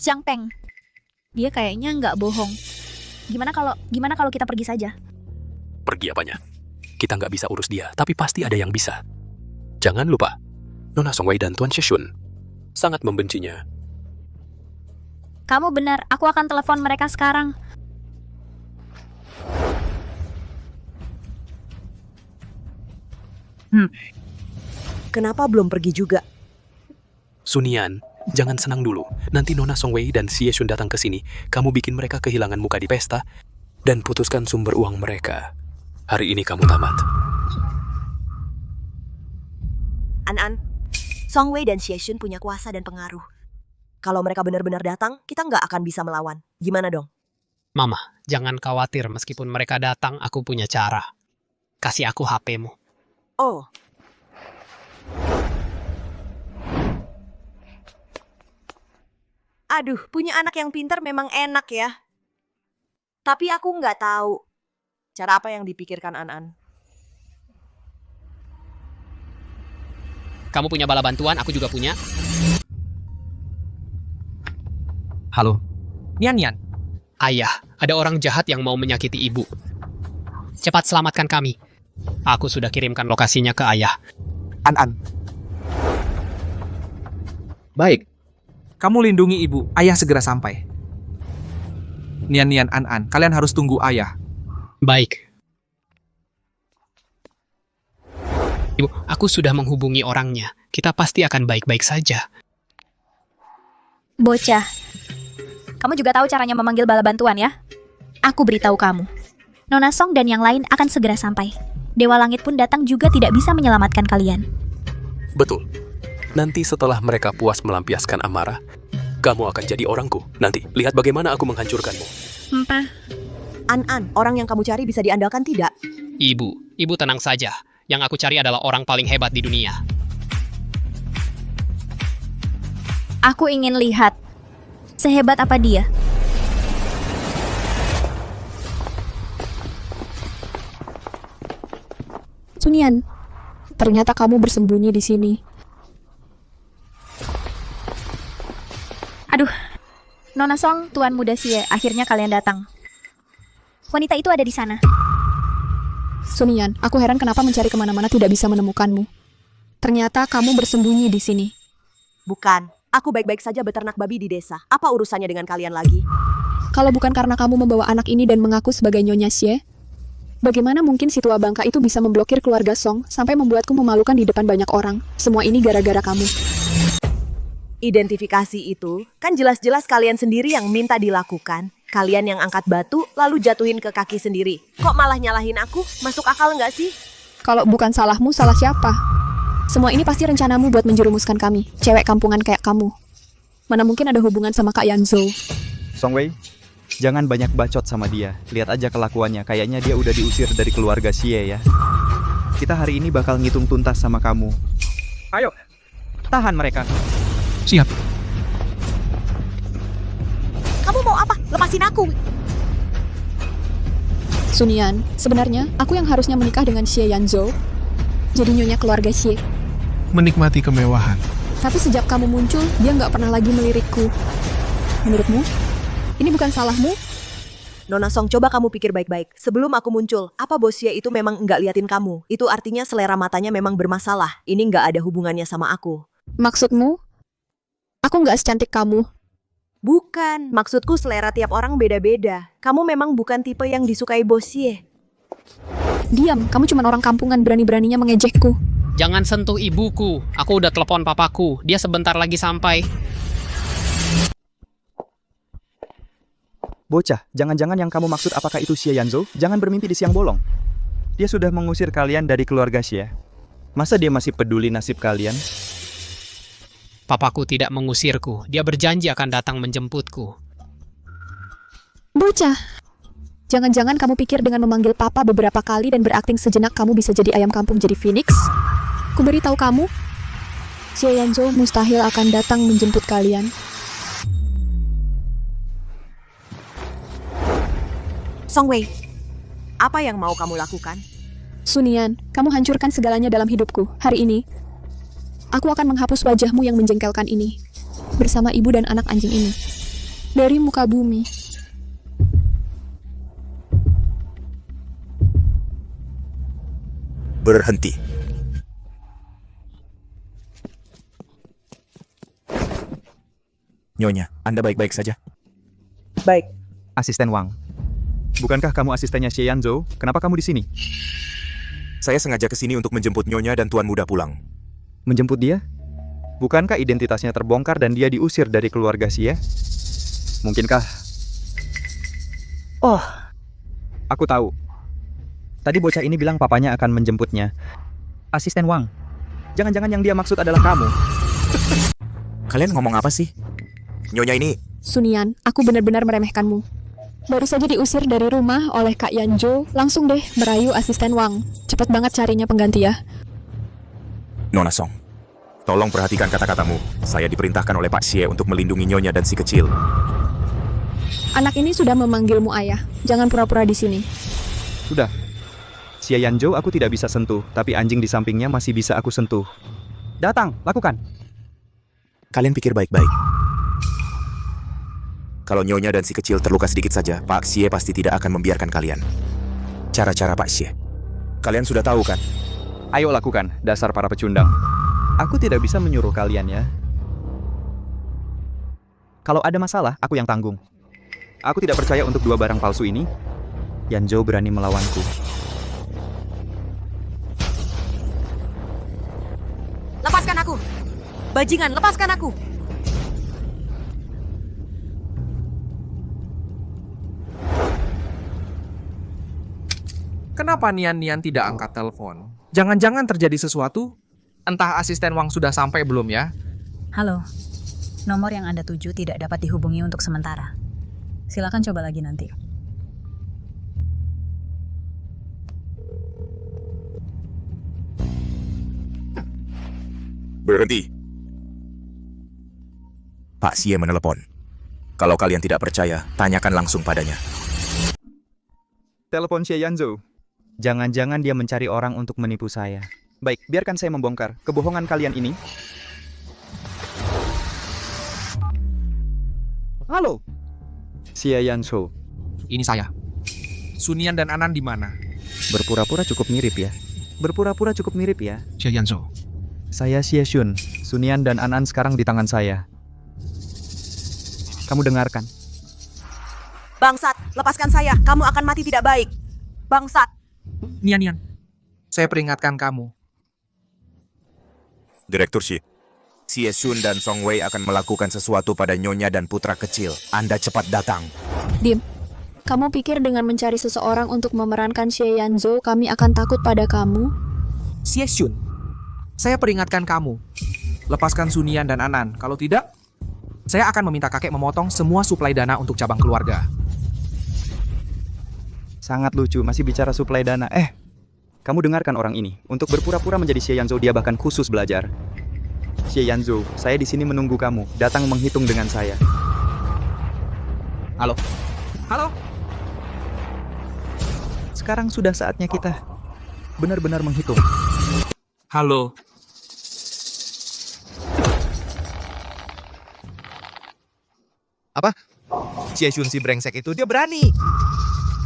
Jang Peng, dia kayaknya nggak bohong. Gimana kalau kita pergi saja? Pergi apanya? Kita nggak bisa urus dia, tapi pasti ada yang bisa. Jangan lupa, Nona Songwei dan Tuan Sheshun sangat membencinya. Kamu benar, aku akan telepon mereka sekarang. Kenapa belum pergi juga? Sunian, jangan senang dulu. Nanti Nona Songwei dan Xie Shun datang ke sini. Kamu bikin mereka kehilangan muka di pesta dan putuskan sumber uang mereka. Hari ini kamu tamat. An, Songwei dan Xie Shun punya kuasa dan pengaruh. Kalau mereka benar-benar datang, kita nggak akan bisa melawan. Gimana dong? Mama, jangan khawatir. Meskipun mereka datang, aku punya cara. Kasih aku HP-mu. Oh. Aduh, punya anak yang pintar memang enak ya. Tapi aku nggak tahu cara apa yang dipikirkan An. Kamu punya bala bantuan, aku juga punya. Halo. Nian. Ayah, ada orang jahat yang mau menyakiti ibu. Cepat selamatkan kami. Aku sudah kirimkan lokasinya ke ayah. An. Baik. Kamu lindungi ibu. Ayah segera sampai. Nian, An. Kalian harus tunggu ayah. Baik. Ibu, aku sudah menghubungi orangnya. Kita pasti akan baik-baik saja. Bocah, kamu juga tahu caranya memanggil bala bantuan ya? Aku beritahu kamu. Nona Song dan yang lain akan segera sampai. Dewa Langit pun datang juga tidak bisa menyelamatkan kalian. Betul. Nanti setelah mereka puas melampiaskan amarah, kamu akan jadi orangku. Nanti, lihat bagaimana aku menghancurkanmu. An, orang yang kamu cari bisa diandalkan tidak? Ibu tenang saja. Yang aku cari adalah orang paling hebat di dunia. Aku ingin lihat sehebat apa dia. Sunian, ternyata kamu bersembunyi di sini. Aduh, Nona Song, Tuan Muda Xie, akhirnya kalian datang. Wanita itu ada di sana. Sunian, aku heran kenapa mencari kemana-mana tidak bisa menemukanmu. Ternyata kamu bersembunyi di sini. Bukan, aku baik-baik saja beternak babi di desa. Apa urusannya dengan kalian lagi? Kalau bukan karena kamu membawa anak ini dan mengaku sebagai Nyonya Xie, bagaimana mungkin si tua bangka itu bisa memblokir keluarga Song sampai membuatku memalukan di depan banyak orang? Semua ini gara-gara kamu. Identifikasi itu kan jelas-jelas kalian sendiri yang minta dilakukan. Kalian yang angkat batu lalu jatuhin ke kaki sendiri. Kok malah nyalahin aku? Masuk akal nggak sih? Kalau bukan salahmu, salah siapa? Semua ini pasti rencanamu buat menjerumuskan kami, cewek kampungan kayak kamu. Mana mungkin ada hubungan sama Kak Yanzhou. Song Wei, jangan banyak bacot sama dia. Lihat aja kelakuannya, kayaknya dia udah diusir dari keluarga Xie ya. Kita hari ini bakal ngitung tuntas sama kamu. Ayo, tahan mereka. Siap. Kamu mau apa? Lepasin aku. Sunian, sebenarnya aku yang harusnya menikah dengan Xie Yanzhou. Jadi nyonya keluarga Xie. Menikmati kemewahan. Tapi sejak kamu muncul, dia nggak pernah lagi melirikku. Menurutmu, ini bukan salahmu? Nona Song, coba kamu pikir baik-baik. Sebelum aku muncul, apa bos Xie itu memang nggak liatin kamu? Itu artinya selera matanya memang bermasalah. Ini nggak ada hubungannya sama aku. Maksudmu? Aku nggak secantik kamu. Bukan, maksudku selera tiap orang beda-beda. Kamu memang bukan tipe yang disukai bos Xie. Diam, kamu cuma orang kampungan berani-beraninya mengejekku. Jangan sentuh ibuku. Aku udah telepon papaku. Dia sebentar lagi sampai. Bocah, jangan-jangan yang kamu maksud apakah itu Xie Yanzhou? Jangan bermimpi di siang bolong. Dia sudah mengusir kalian dari keluarga Xie. Masa dia masih peduli nasib kalian? Papaku tidak mengusirku. Dia berjanji akan datang menjemputku. Bocah, jangan-jangan kamu pikir dengan memanggil papa beberapa kali dan berakting sejenak kamu bisa jadi ayam kampung jadi phoenix? Kuberitahu kamu, Xie Yanzhou mustahil akan datang menjemput kalian. Song Wei, apa yang mau kamu lakukan? Sunian, kamu hancurkan segalanya dalam hidupku. Hari ini, aku akan menghapus wajahmu yang menjengkelkan ini. Bersama ibu dan anak anjing ini. Dari muka bumi. Berhenti. Nyonya, Anda baik-baik saja? Baik. Asisten Wang. Bukankah kamu asistennya Xie Yanzhou? Kenapa kamu di sini? Saya sengaja ke sini untuk menjemput Nyonya dan Tuan Muda pulang. Menjemput dia? Bukankah identitasnya terbongkar dan dia diusir dari keluarga Xie? Mungkinkah? Oh, aku tahu. Tadi bocah ini bilang papanya akan menjemputnya. Asisten Wang, jangan-jangan yang dia maksud adalah kamu. Kalian ngomong apa sih? Nyonya ini... Sunian, aku benar-benar meremehkanmu. Baru saja diusir dari rumah oleh Kak Yanzhou, langsung deh merayu asisten Wang. Cepat banget carinya pengganti ya. Nona Song, tolong perhatikan kata-katamu. Saya diperintahkan oleh Pak Xie untuk melindungi Nyonya dan si kecil. Anak ini sudah memanggilmu ayah. Jangan pura-pura di sini. Sudah. Xie Yanzhou aku tidak bisa sentuh, tapi anjing di sampingnya masih bisa aku sentuh. Datang, lakukan. Kalian pikir baik-baik. Kalau Nyonya dan si kecil terluka sedikit saja, Pak Xie pasti tidak akan membiarkan kalian. Cara-cara Pak Xie. Kalian sudah tahu kan? Ayo lakukan, dasar para pecundang. Aku tidak bisa menyuruh kalian ya. Kalau ada masalah, aku yang tanggung. Aku tidak percaya untuk dua barang palsu ini. Yanzhou berani melawanku. Lepaskan aku! Bajingan, lepaskan aku! Kenapa Nian-Nian tidak angkat telepon? Jangan-jangan terjadi sesuatu? Entah asisten Wang sudah sampai belum ya? Halo, nomor yang Anda tuju tidak dapat dihubungi untuk sementara. Silakan coba lagi nanti. Berhenti. Pak Xie menelepon. Kalau kalian tidak percaya, tanyakan langsung padanya. Telepon Xie Yanzhou. Jangan-jangan dia mencari orang untuk menipu saya. Baik, biarkan saya membongkar kebohongan kalian ini. Halo, Xie Yanzhou. Ini saya. Sunian dan Anan di mana? Berpura-pura cukup mirip ya. Berpura-pura cukup mirip ya. Xie Yanzhou. Saya Xie Xun. Sunian dan Anan sekarang di tangan saya. Kamu dengarkan. Bangsat, lepaskan saya. Kamu akan mati tidak baik. Bangsat. Nian-Nian, saya peringatkan kamu. Direktur Xie. Xie Xun dan Song Wei akan melakukan sesuatu pada Nyonya dan putra kecil. Anda cepat datang. Dim, kamu pikir dengan mencari seseorang untuk memerankan Xie Yanzhou, kami akan takut pada kamu? Xie Xun, saya peringatkan kamu. Lepaskan Sunian dan Anan. Kalau tidak, saya akan meminta kakek memotong semua suplai dana untuk cabang keluarga. Sangat lucu, masih bicara suplai dana. Kamu dengarkan orang ini. Untuk berpura-pura menjadi Xie Yanzhou, dia bahkan khusus belajar. Xie Yanzhou, saya di sini menunggu kamu. Datang menghitung dengan saya. Halo? Halo? Sekarang sudah saatnya kita benar-benar menghitung. Halo? Apa? Xie Xun si brengsek itu, dia berani.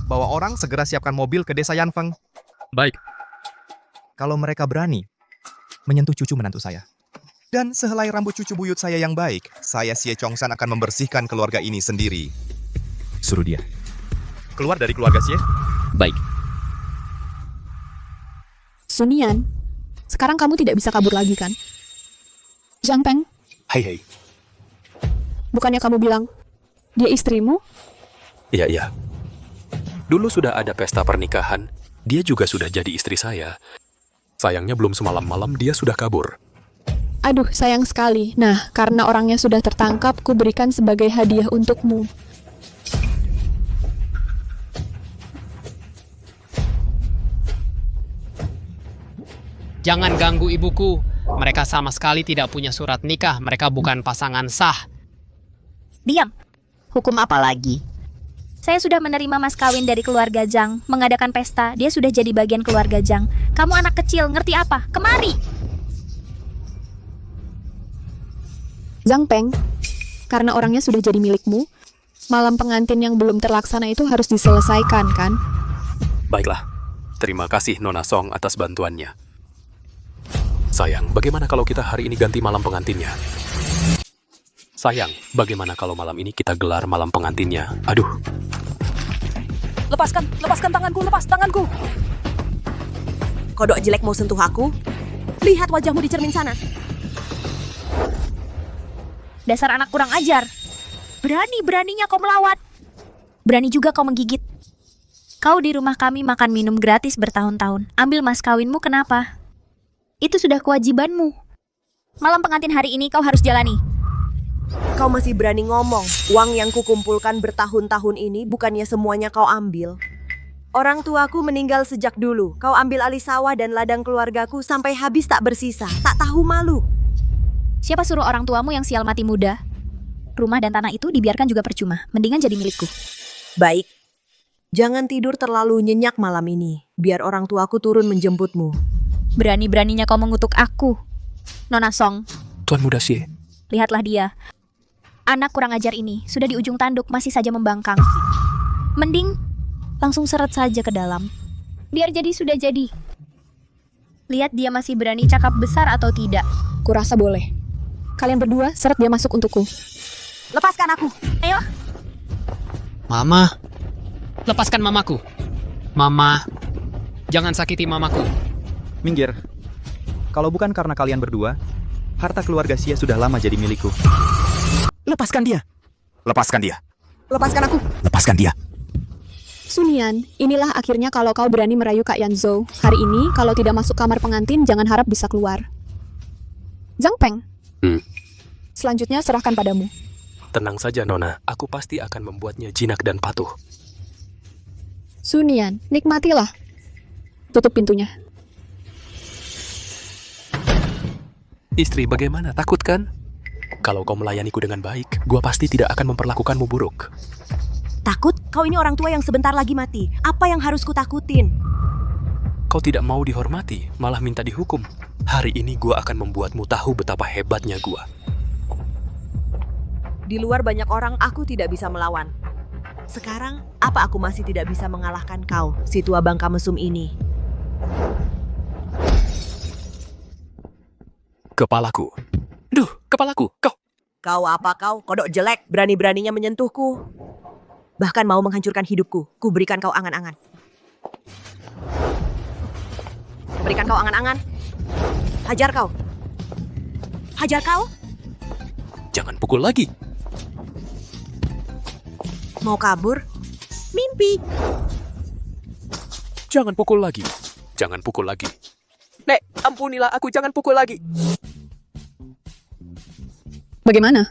Bawa orang segera siapkan mobil ke desa Yanfeng. Baik. Kalau mereka berani menyentuh cucu menantu saya. Dan sehelai rambut cucu buyut saya yang baik, saya Xie Chongsan akan membersihkan keluarga ini sendiri. Suruh dia keluar dari keluarga Xie. Baik. Sunian, sekarang kamu tidak bisa kabur lagi kan? Zhang Peng, Hei. bukannya kamu bilang dia istrimu? Iya. Dulu sudah ada pesta pernikahan. Dia juga sudah jadi istri saya. Sayangnya belum semalam-malam dia sudah kabur. Aduh, sayang sekali. Nah, karena orangnya sudah tertangkap, ku berikan sebagai hadiah untukmu. Jangan ganggu ibuku. Mereka sama sekali tidak punya surat nikah. Mereka bukan pasangan sah. Diam. Hukum apa lagi? Saya sudah menerima mas kawin dari keluarga Zhang. Mengadakan pesta, dia sudah jadi bagian keluarga Zhang. Kamu anak kecil, ngerti apa? Kemari! Zhang Peng, karena orangnya sudah jadi milikmu, malam pengantin yang belum terlaksana itu harus diselesaikan, kan? Baiklah. Terima kasih Nona Song atas bantuannya. Sayang, bagaimana kalau kita hari ini ganti malam pengantinnya? Sayang, bagaimana kalau malam ini kita gelar malam pengantinnya? Aduh. Lepaskan tanganku, lepas tanganku. Kodok jelek mau sentuh aku? Lihat wajahmu di cermin sana. Dasar anak kurang ajar. Berani-beraninya kau melawan. Berani juga kau menggigit. Kau di rumah kami makan minum gratis bertahun-tahun. Ambil mas kawinmu kenapa? Itu sudah kewajibanmu. Malam pengantin hari ini kau harus jalani. Kau masih berani ngomong. Uang yang kukumpulkan bertahun-tahun ini bukannya semuanya kau ambil. Orang tuaku meninggal sejak dulu. Kau ambil alih sawah dan ladang keluargaku sampai habis tak bersisa. Tak tahu malu. Siapa suruh orang tuamu yang sial mati muda? Rumah dan tanah itu dibiarkan juga percuma. Mendingan jadi milikku. Baik. Jangan tidur terlalu nyenyak malam ini. Biar orang tuaku turun menjemputmu. Berani-beraninya kau mengutuk aku. Nona Song. Tuan Muda Xie. Lihatlah dia. Anak kurang ajar ini sudah di ujung tanduk masih saja membangkang. Mending langsung seret saja ke dalam. Biar jadi sudah jadi. Lihat dia masih berani cakap besar atau tidak. Kurasa boleh. Kalian berdua seret dia masuk untukku. Lepaskan aku. Ayo. Mama, lepaskan mamaku. Mama, jangan sakiti mamaku. Minggir. Kalau bukan karena kalian berdua, harta keluarga Xie sudah lama jadi milikku. Lepaskan dia. Lepaskan dia. Lepaskan aku. Lepaskan dia. Sunian, inilah akhirnya kalau kau berani merayu Kak Yanzhou. Hari ini, kalau tidak masuk kamar pengantin, jangan harap bisa keluar. Zhang Peng. Selanjutnya serahkan padamu. Tenang saja, Nona. Aku pasti akan membuatnya jinak dan patuh. Sunian, nikmatilah. Tutup pintunya. Istri, bagaimana? Takut kan? Kalau kau melayaniku dengan baik, gua pasti tidak akan memperlakukanmu buruk. Takut? Kau ini orang tua yang sebentar lagi mati. Apa yang harus kutakutin? Kau tidak mau dihormati, malah minta dihukum. Hari ini gua akan membuatmu tahu betapa hebatnya gua. Di luar banyak orang, aku tidak bisa melawan. Sekarang, apa aku masih tidak bisa mengalahkan kau, si tua bangka mesum ini? Kepalaku. Duh, kepalaku. Kau apa kau? Kodok jelek, berani-beraninya menyentuhku. Bahkan mau menghancurkan hidupku. Ku berikan kau angan-angan. Berikan kau angan-angan. Hajar kau. Hajar kau. Jangan pukul lagi. Mau kabur? Mimpi. Jangan pukul lagi. Jangan pukul lagi. Nek, ampunilah aku, jangan pukul lagi. Bagaimana?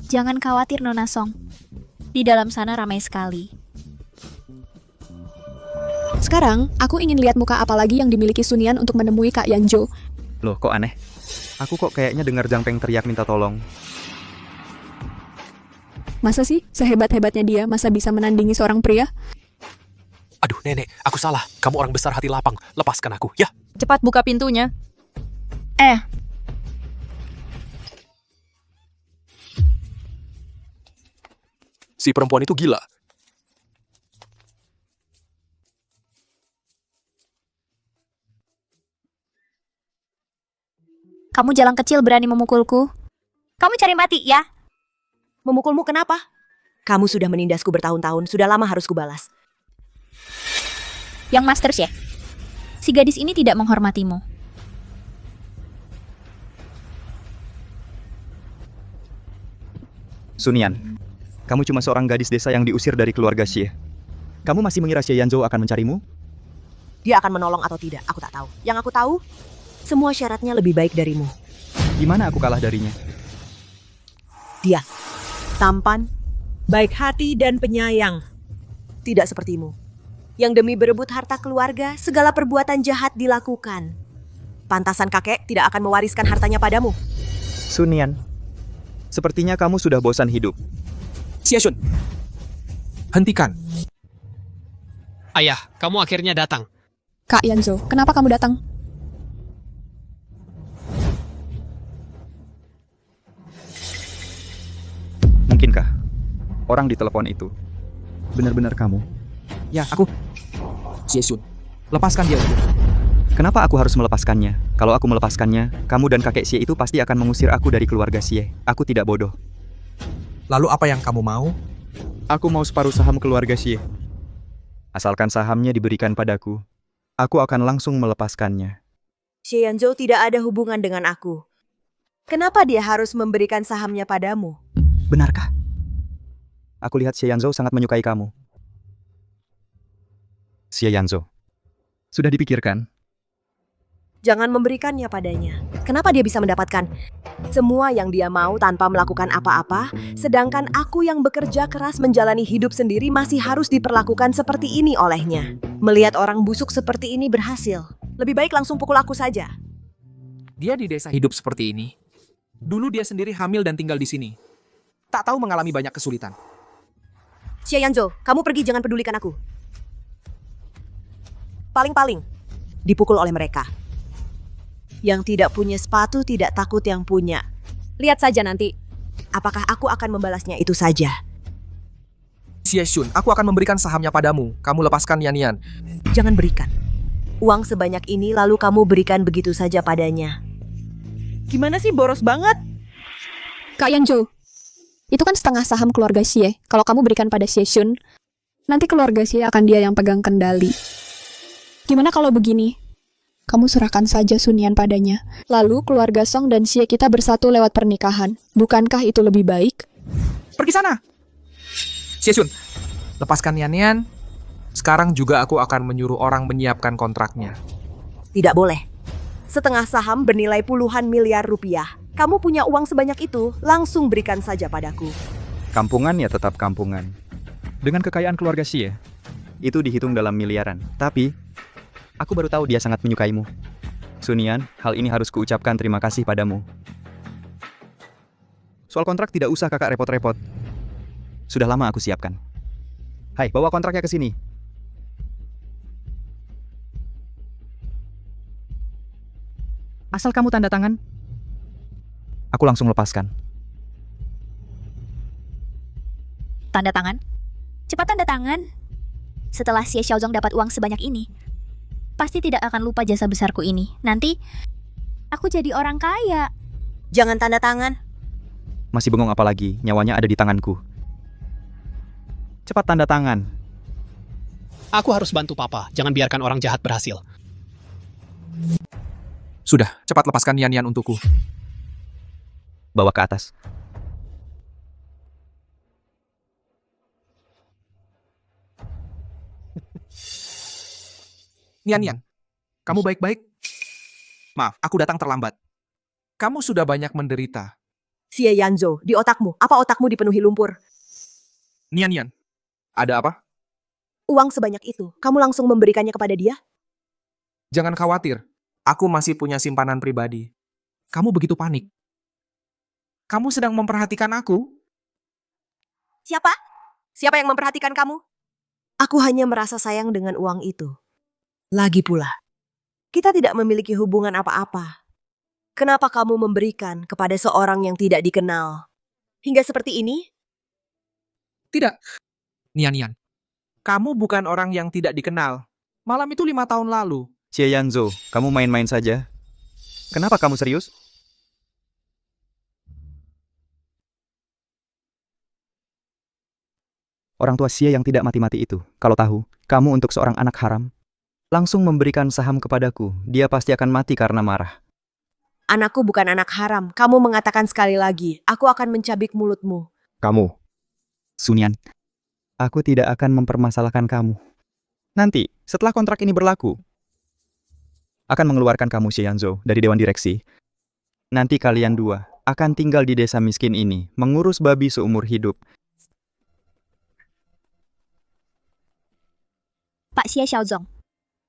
Jangan khawatir, Nona Song. Di dalam sana ramai sekali. Sekarang, aku ingin lihat muka apa lagi yang dimiliki Sunian untuk menemui Kak Yanzhou. Loh, kok aneh? Aku kok kayaknya dengar Zhang Peng teriak minta tolong. Masa sih, sehebat-hebatnya dia, masa bisa menandingi seorang pria? Aduh, Nenek, aku salah. Kamu orang besar hati lapang. Lepaskan aku, ya? Cepat buka pintunya. Si perempuan itu gila. Kamu jalan kecil berani memukulku? Kamu cari mati, ya? Memukulmu kenapa? Kamu sudah menindasku bertahun-tahun, sudah lama harus kubalas. Yang Master Chef. Si gadis ini tidak menghormatimu. Sunian, kamu cuma seorang gadis desa yang diusir dari keluarga Xie. Kamu masih mengira Xie Yanzhou akan mencarimu? Dia akan menolong atau tidak, aku tak tahu. Yang aku tahu, semua syaratnya lebih baik darimu. Gimana aku kalah darinya? Dia tampan, baik hati dan penyayang. Tidak sepertimu, yang demi berebut harta keluarga, segala perbuatan jahat dilakukan. Pantasan kakek tidak akan mewariskan hartanya padamu. Sunian, sepertinya kamu sudah bosan hidup. Xie Xun, hentikan. Ayah, kamu akhirnya datang. Kak Yanzhou, kenapa kamu datang? Mungkinkah orang di telepon itu benar-benar kamu? Ya, aku. Xie Xun, lepaskan dia dulu. Kenapa aku harus melepaskannya? Kalau aku melepaskannya, kamu dan kakek Xie itu pasti akan mengusir aku dari keluarga Xie. Aku tidak bodoh. Lalu apa yang kamu mau? Aku mau separuh saham keluarga Xie. Asalkan sahamnya diberikan padaku, aku akan langsung melepaskannya. Xie Yanzhou tidak ada hubungan dengan aku. Kenapa dia harus memberikan sahamnya padamu? Benarkah? Aku lihat Xie Yanzhou sangat menyukai kamu. Xie Yanzhou, sudah dipikirkan? Jangan memberikannya padanya. Kenapa dia bisa mendapatkan semua yang dia mau tanpa melakukan apa-apa, sedangkan aku yang bekerja keras menjalani hidup sendiri masih harus diperlakukan seperti ini olehnya. Melihat orang busuk seperti ini berhasil, lebih baik langsung pukul aku saja. Dia di desa hidup seperti ini. Dulu dia sendiri hamil dan tinggal di sini. Tak tahu mengalami banyak kesulitan. Xie Yanzhou, kamu pergi, jangan pedulikan aku. Paling-paling dipukul oleh mereka. Yang tidak punya sepatu tidak takut yang punya. Lihat saja nanti. Apakah aku akan membalasnya itu saja? Xie Xun, aku akan memberikan sahamnya padamu. Kamu lepaskan Nian Nian. Jangan berikan. Uang sebanyak ini lalu kamu berikan begitu saja padanya. Gimana sih, boros banget? Kak Yanjo, itu kan setengah saham keluarga Xie. Kalau kamu berikan pada Xie Xun, nanti keluarga Xie akan dia yang pegang kendali. Gimana kalau begini? Kamu serahkan saja Sunian padanya. Lalu keluarga Song dan Xie kita bersatu lewat pernikahan. Bukankah itu lebih baik? Pergi sana. Xie Xun, lepaskan Nian Nian. Sekarang juga aku akan menyuruh orang menyiapkan kontraknya. Tidak boleh. Setengah saham bernilai puluhan miliar rupiah. Kamu punya uang sebanyak itu, langsung berikan saja padaku. Kampungan ya tetap kampungan. Dengan kekayaan keluarga Xie, itu dihitung dalam miliaran. Tapi, aku baru tahu dia sangat menyukaimu. Sunian, hal ini harus kuucapkan terima kasih padamu. Soal kontrak tidak usah kakak repot-repot. Sudah lama aku siapkan. Hai, bawa kontraknya ke sini. Asal kamu tanda tangan, aku langsung lepaskan. Tanda tangan? Cepat tanda tangan. Setelah Xie Xiaozong dapat uang sebanyak ini, pasti tidak akan lupa jasa besarku ini. Nanti, aku jadi orang kaya. Jangan tanda tangan. Masih bengong apa lagi? Nyawanya ada di tanganku. Cepat tanda tangan. Aku harus bantu papa, jangan biarkan orang jahat berhasil. Sudah, cepat lepaskan Nian Nian untukku. Bawa ke atas. Nian Nian, kamu baik-baik? Maaf, aku datang terlambat. Kamu sudah banyak menderita. Xie Yanzhou, di otakmu, apa otakmu dipenuhi lumpur? Nian Nian, ada apa? Uang sebanyak itu, kamu langsung memberikannya kepada dia? Jangan khawatir, aku masih punya simpanan pribadi. Kamu begitu panik. Kamu sedang memperhatikan aku? Siapa? Siapa yang memperhatikan kamu? Aku hanya merasa sayang dengan uang itu. Lagi pula, kita tidak memiliki hubungan apa-apa. Kenapa kamu memberikan kepada seorang yang tidak dikenal? Hingga seperti ini? Tidak. Nian Nian, kamu bukan orang yang tidak dikenal. Malam itu 5 tahun lalu. Xie Yanzhou, kamu main-main saja. Kenapa kamu serius? Orang tua Xie yang tidak mati-mati itu, kalau tahu, kamu untuk seorang anak haram, langsung memberikan saham kepadaku, dia pasti akan mati karena marah. Anakku bukan anak haram. Kamu mengatakan sekali lagi, aku akan mencabik mulutmu. Kamu, Sunian, aku tidak akan mempermasalahkan kamu. Nanti, setelah kontrak ini berlaku, akan mengeluarkan kamu Xie Yanzhou dari Dewan Direksi. Nanti kalian dua akan tinggal di desa miskin ini, mengurus babi seumur hidup. Pak Xie Xiaozong,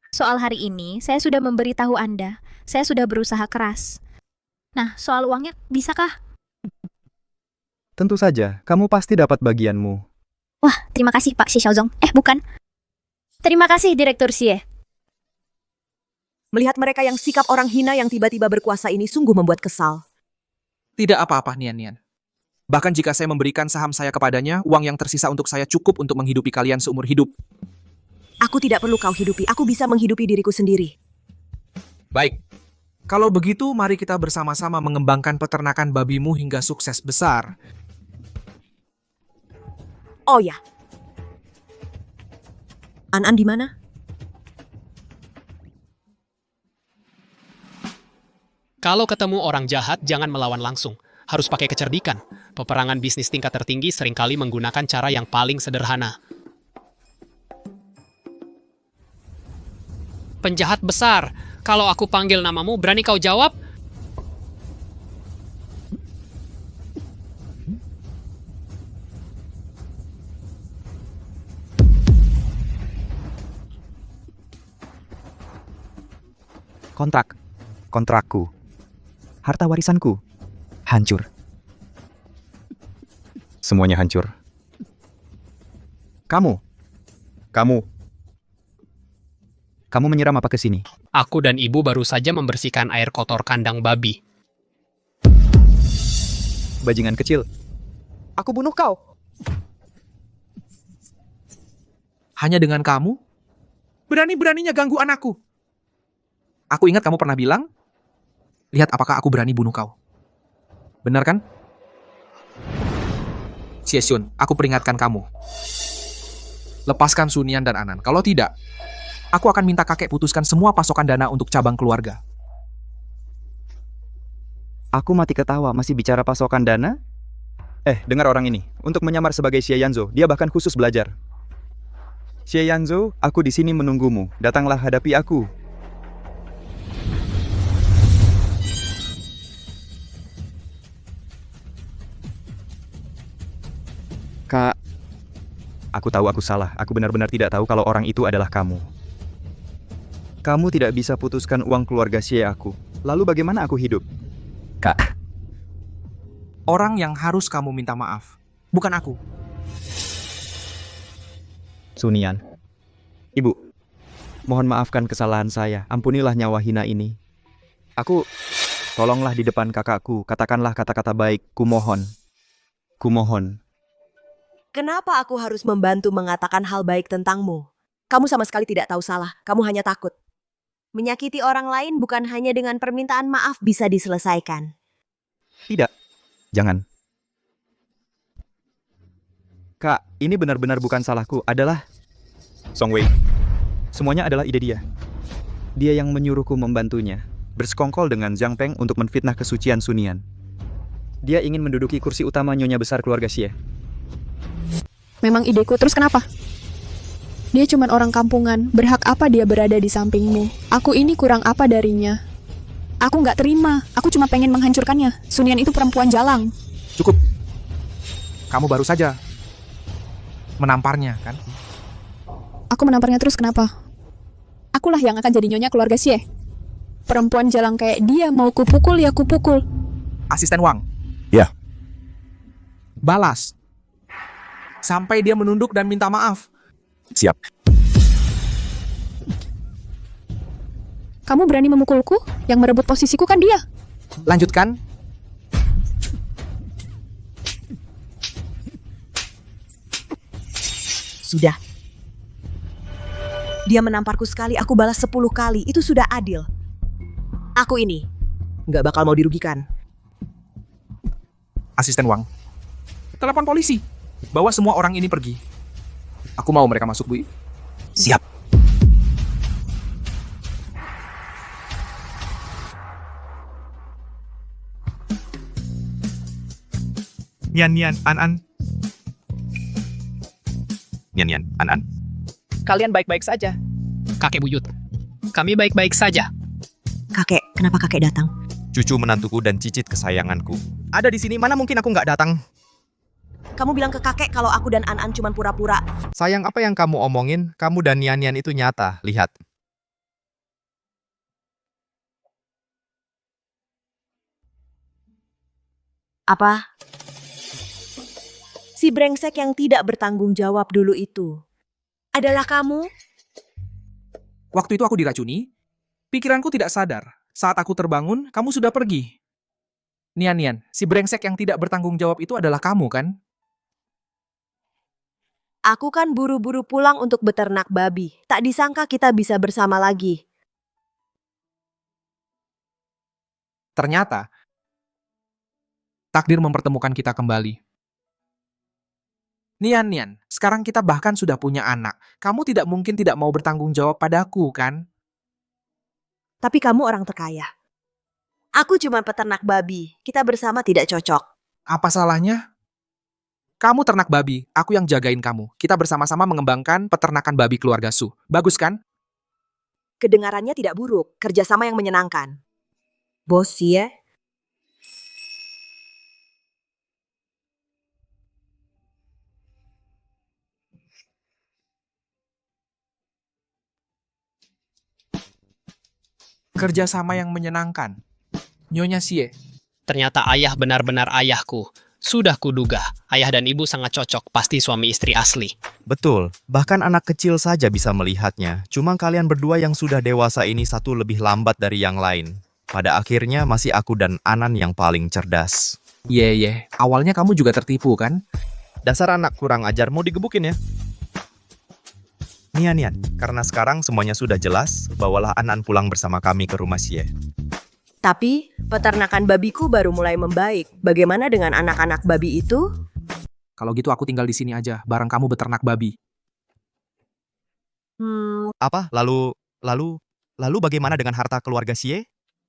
soal hari ini saya sudah memberitahu Anda. Saya sudah berusaha keras. Nah, soal uangnya bisakah? Tentu saja, kamu pasti dapat bagianmu. Wah, terima kasih Pak Xie Xiaozong. Bukan. Terima kasih Direktur Xie. Melihat mereka yang sikap orang hina yang tiba-tiba berkuasa ini sungguh membuat kesal. Tidak apa-apa, Nian Nian. Bahkan jika saya memberikan saham saya kepadanya, uang yang tersisa untuk saya cukup untuk menghidupi kalian seumur hidup. Aku tidak perlu kau hidupi, aku bisa menghidupi diriku sendiri. Baik. Kalau begitu, mari kita bersama-sama mengembangkan peternakan babimu hingga sukses besar. Oh ya. An-An di mana? Kalau ketemu orang jahat, jangan melawan langsung. Harus pakai kecerdikan. Peperangan bisnis tingkat tertinggi seringkali menggunakan cara yang paling sederhana. Penjahat besar, kalau aku panggil namamu, berani kau jawab? Kontrakku, harta warisanku, hancur. Semuanya hancur. Kamu menyiram apa ke sini? Aku dan ibu baru saja membersihkan air kotor kandang babi. bajingan kecil. Aku bunuh kau. Hanya dengan kamu? Berani-beraninya ganggu anakku. Aku ingat kamu pernah bilang, lihat apakah aku berani bunuh kau. Benar kan? Xie Xun, aku peringatkan kamu. Lepaskan Sunian dan Anan. Kalau tidak, aku akan minta kakek putuskan semua pasokan dana untuk cabang keluarga. Aku mati ketawa, masih bicara pasokan dana? Dengar orang ini. Untuk menyamar sebagai Xie Yanzhou, dia bahkan khusus belajar. Xie Yanzhou, aku di sini menunggumu. Datanglah hadapi aku. Kak, aku tahu aku salah. Aku benar-benar tidak tahu kalau orang itu adalah kamu. Kamu tidak bisa putuskan uang keluarga Xie aku. Lalu bagaimana aku hidup? Kak. Orang yang harus kamu minta maaf, bukan aku. Sunian. Ibu, mohon maafkan kesalahan saya. Ampunilah nyawa hina ini. Tolonglah di depan kakakku. Katakanlah kata-kata baik. Kumohon. Kumohon. Kenapa aku harus membantu mengatakan hal baik tentangmu? Kamu sama sekali tidak tahu salah, kamu hanya takut. Menyakiti orang lain bukan hanya dengan permintaan maaf bisa diselesaikan. Tidak. Jangan. Kak, ini benar-benar bukan salahku. Adalah Song Wei. Semuanya adalah ide dia. Dia yang menyuruhku membantunya. Bersekongkol dengan Zhang Peng untuk menfitnah kesucian Sunian. Dia ingin menduduki kursi utama nyonya besar keluarga Xie. Memang ideku, terus kenapa? Dia cuma orang kampungan, berhak apa dia berada di sampingmu? Aku ini kurang apa darinya? Aku nggak terima, aku cuma pengen menghancurkannya. Sunian itu perempuan jalang. Cukup. Kamu baru saja menamparnya, kan? Aku menamparnya terus kenapa? Akulah yang akan jadi nyonya keluarga Xie. Perempuan jalang kayak dia mau kupukul ya kupukul. Asisten Wang. Ya. Balas. Sampai dia menunduk dan minta maaf. Siap. Kamu berani memukulku? Yang merebut posisiku kan dia. Lanjutkan. Sudah. Dia menamparku sekali, aku balas 10 kali. Itu sudah adil. Aku ini nggak bakal mau dirugikan. Asisten Wang. Telepon polisi. Bawa semua orang ini pergi. Aku mau mereka masuk, Bu. Siap. Nian, An. Nian, An. Kalian baik-baik saja. Kakek buyut. Kami baik-baik saja. Kakek, kenapa kakek datang? Cucu menantuku dan cicit kesayanganku. Ada di sini, mana mungkin aku nggak datang? Kamu bilang ke kakek kalau aku dan An-An cuma pura-pura. Sayang, apa yang kamu omongin, kamu dan Nian itu nyata. Lihat. Apa? Si brengsek yang tidak bertanggung jawab dulu itu adalah kamu? Waktu itu aku diracuni. Pikiranku tidak sadar. Saat aku terbangun, kamu sudah pergi. Nian, si brengsek yang tidak bertanggung jawab itu adalah kamu, kan? Aku kan buru-buru pulang untuk beternak babi. Tak disangka kita bisa bersama lagi. Ternyata, takdir mempertemukan kita kembali. Nian, sekarang kita bahkan sudah punya anak. Kamu tidak mungkin tidak mau bertanggung jawab padaku, kan? Tapi kamu orang terkaya. Aku cuma peternak babi. Kita bersama tidak cocok. Apa salahnya? Kamu ternak babi, aku yang jagain kamu. Kita bersama-sama mengembangkan peternakan babi keluarga Su. Bagus kan? Kedengarannya tidak buruk. Kerjasama yang menyenangkan. Bos ya? Kerjasama yang menyenangkan. Nyonya Xie. Ternyata ayah benar-benar ayahku. Sudah kuduga, ayah dan ibu sangat cocok, pasti suami istri asli. Betul, bahkan anak kecil saja bisa melihatnya. Cuma kalian berdua yang sudah dewasa ini satu lebih lambat dari yang lain. Pada akhirnya masih aku dan Anan yang paling cerdas. Ye, awalnya kamu juga tertipu kan? Dasar anak kurang ajar, mau digebukin ya? Nian, karena sekarang semuanya sudah jelas, bawalah An pulang bersama kami ke rumah Xie. Tapi, peternakan babiku baru mulai membaik. Bagaimana dengan anak-anak babi itu? Kalau gitu aku tinggal di sini aja, bareng kamu beternak babi. Apa? Lalu bagaimana dengan harta keluarga Xie?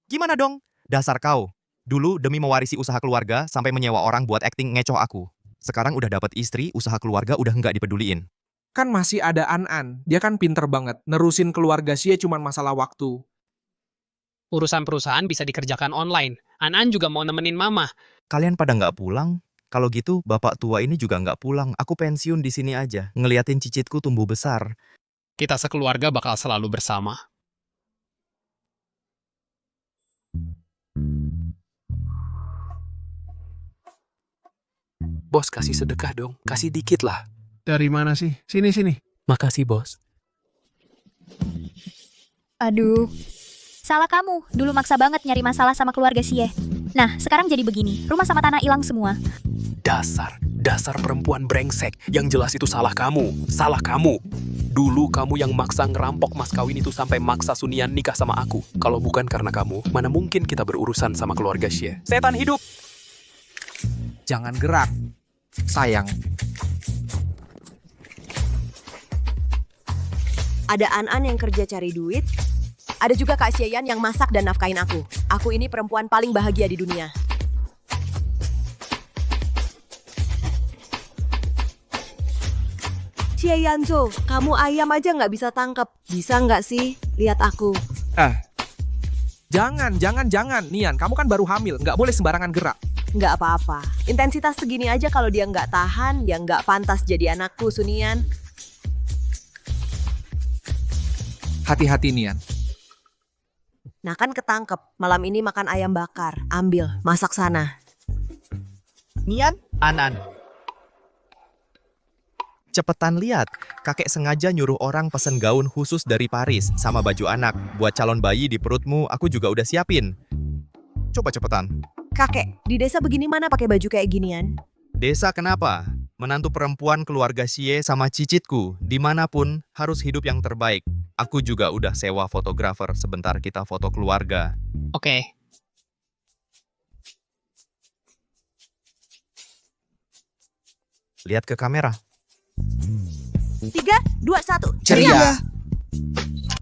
Gimana dong? Dasar kau. Dulu demi mewarisi usaha keluarga sampai menyewa orang buat acting ngecoh aku. Sekarang udah dapat istri, usaha keluarga udah nggak dipeduliin. Kan masih ada An, dia kan pinter banget. Nerusin keluarga Xie cuman masalah waktu. Urusan perusahaan bisa dikerjakan online. An juga mau nemenin mama. Kalian pada nggak pulang? Kalau gitu, bapak tua ini juga nggak pulang. Aku pensiun di sini aja, ngeliatin cicitku tumbuh besar. Kita sekeluarga bakal selalu bersama. Bos, kasih sedekah dong. Kasih dikit lah. Dari mana sih? Sini. Makasih, bos. Aduh. Salah kamu. Dulu maksa banget nyari masalah sama keluarga Xie. Nah, sekarang jadi begini. Rumah sama tanah hilang semua. Dasar perempuan brengsek. Yang jelas itu salah kamu. Salah kamu. Dulu kamu yang maksa ngerampok mas kawin itu sampai maksa Sunian nikah sama aku. Kalau bukan karena kamu, mana mungkin kita berurusan sama keluarga Xie. Setan hidup! Jangan gerak. Sayang. Ada An yang kerja cari duit. Ada juga Kak Xieyan yang masak dan nafkahin aku. Aku ini perempuan paling bahagia di dunia. Xieyanzo, kamu ayam aja nggak bisa tangkap. Bisa nggak sih? Lihat aku. Jangan. Nian, kamu kan baru hamil. Nggak boleh sembarangan gerak. Nggak apa-apa. Intensitas segini aja kalau dia nggak tahan, ya nggak pantas jadi anakku, Sunian. Hati-hati, Nian. Nah kan ketangkep. Malam ini makan ayam bakar. Ambil, masak sana. Nian, An. Cepetan lihat, kakek sengaja nyuruh orang pesen gaun khusus dari Paris sama baju anak. Buat calon bayi di perutmu, aku juga udah siapin. Coba cepetan. Kakek, di desa begini mana pakai baju kayak ginian? Desa kenapa? Menantu perempuan keluarga Xie sama cicitku, dimanapun harus hidup yang terbaik. Aku juga udah sewa fotografer, sebentar kita foto keluarga. Oke. Lihat ke kamera. 3, 2, 1. Ceria.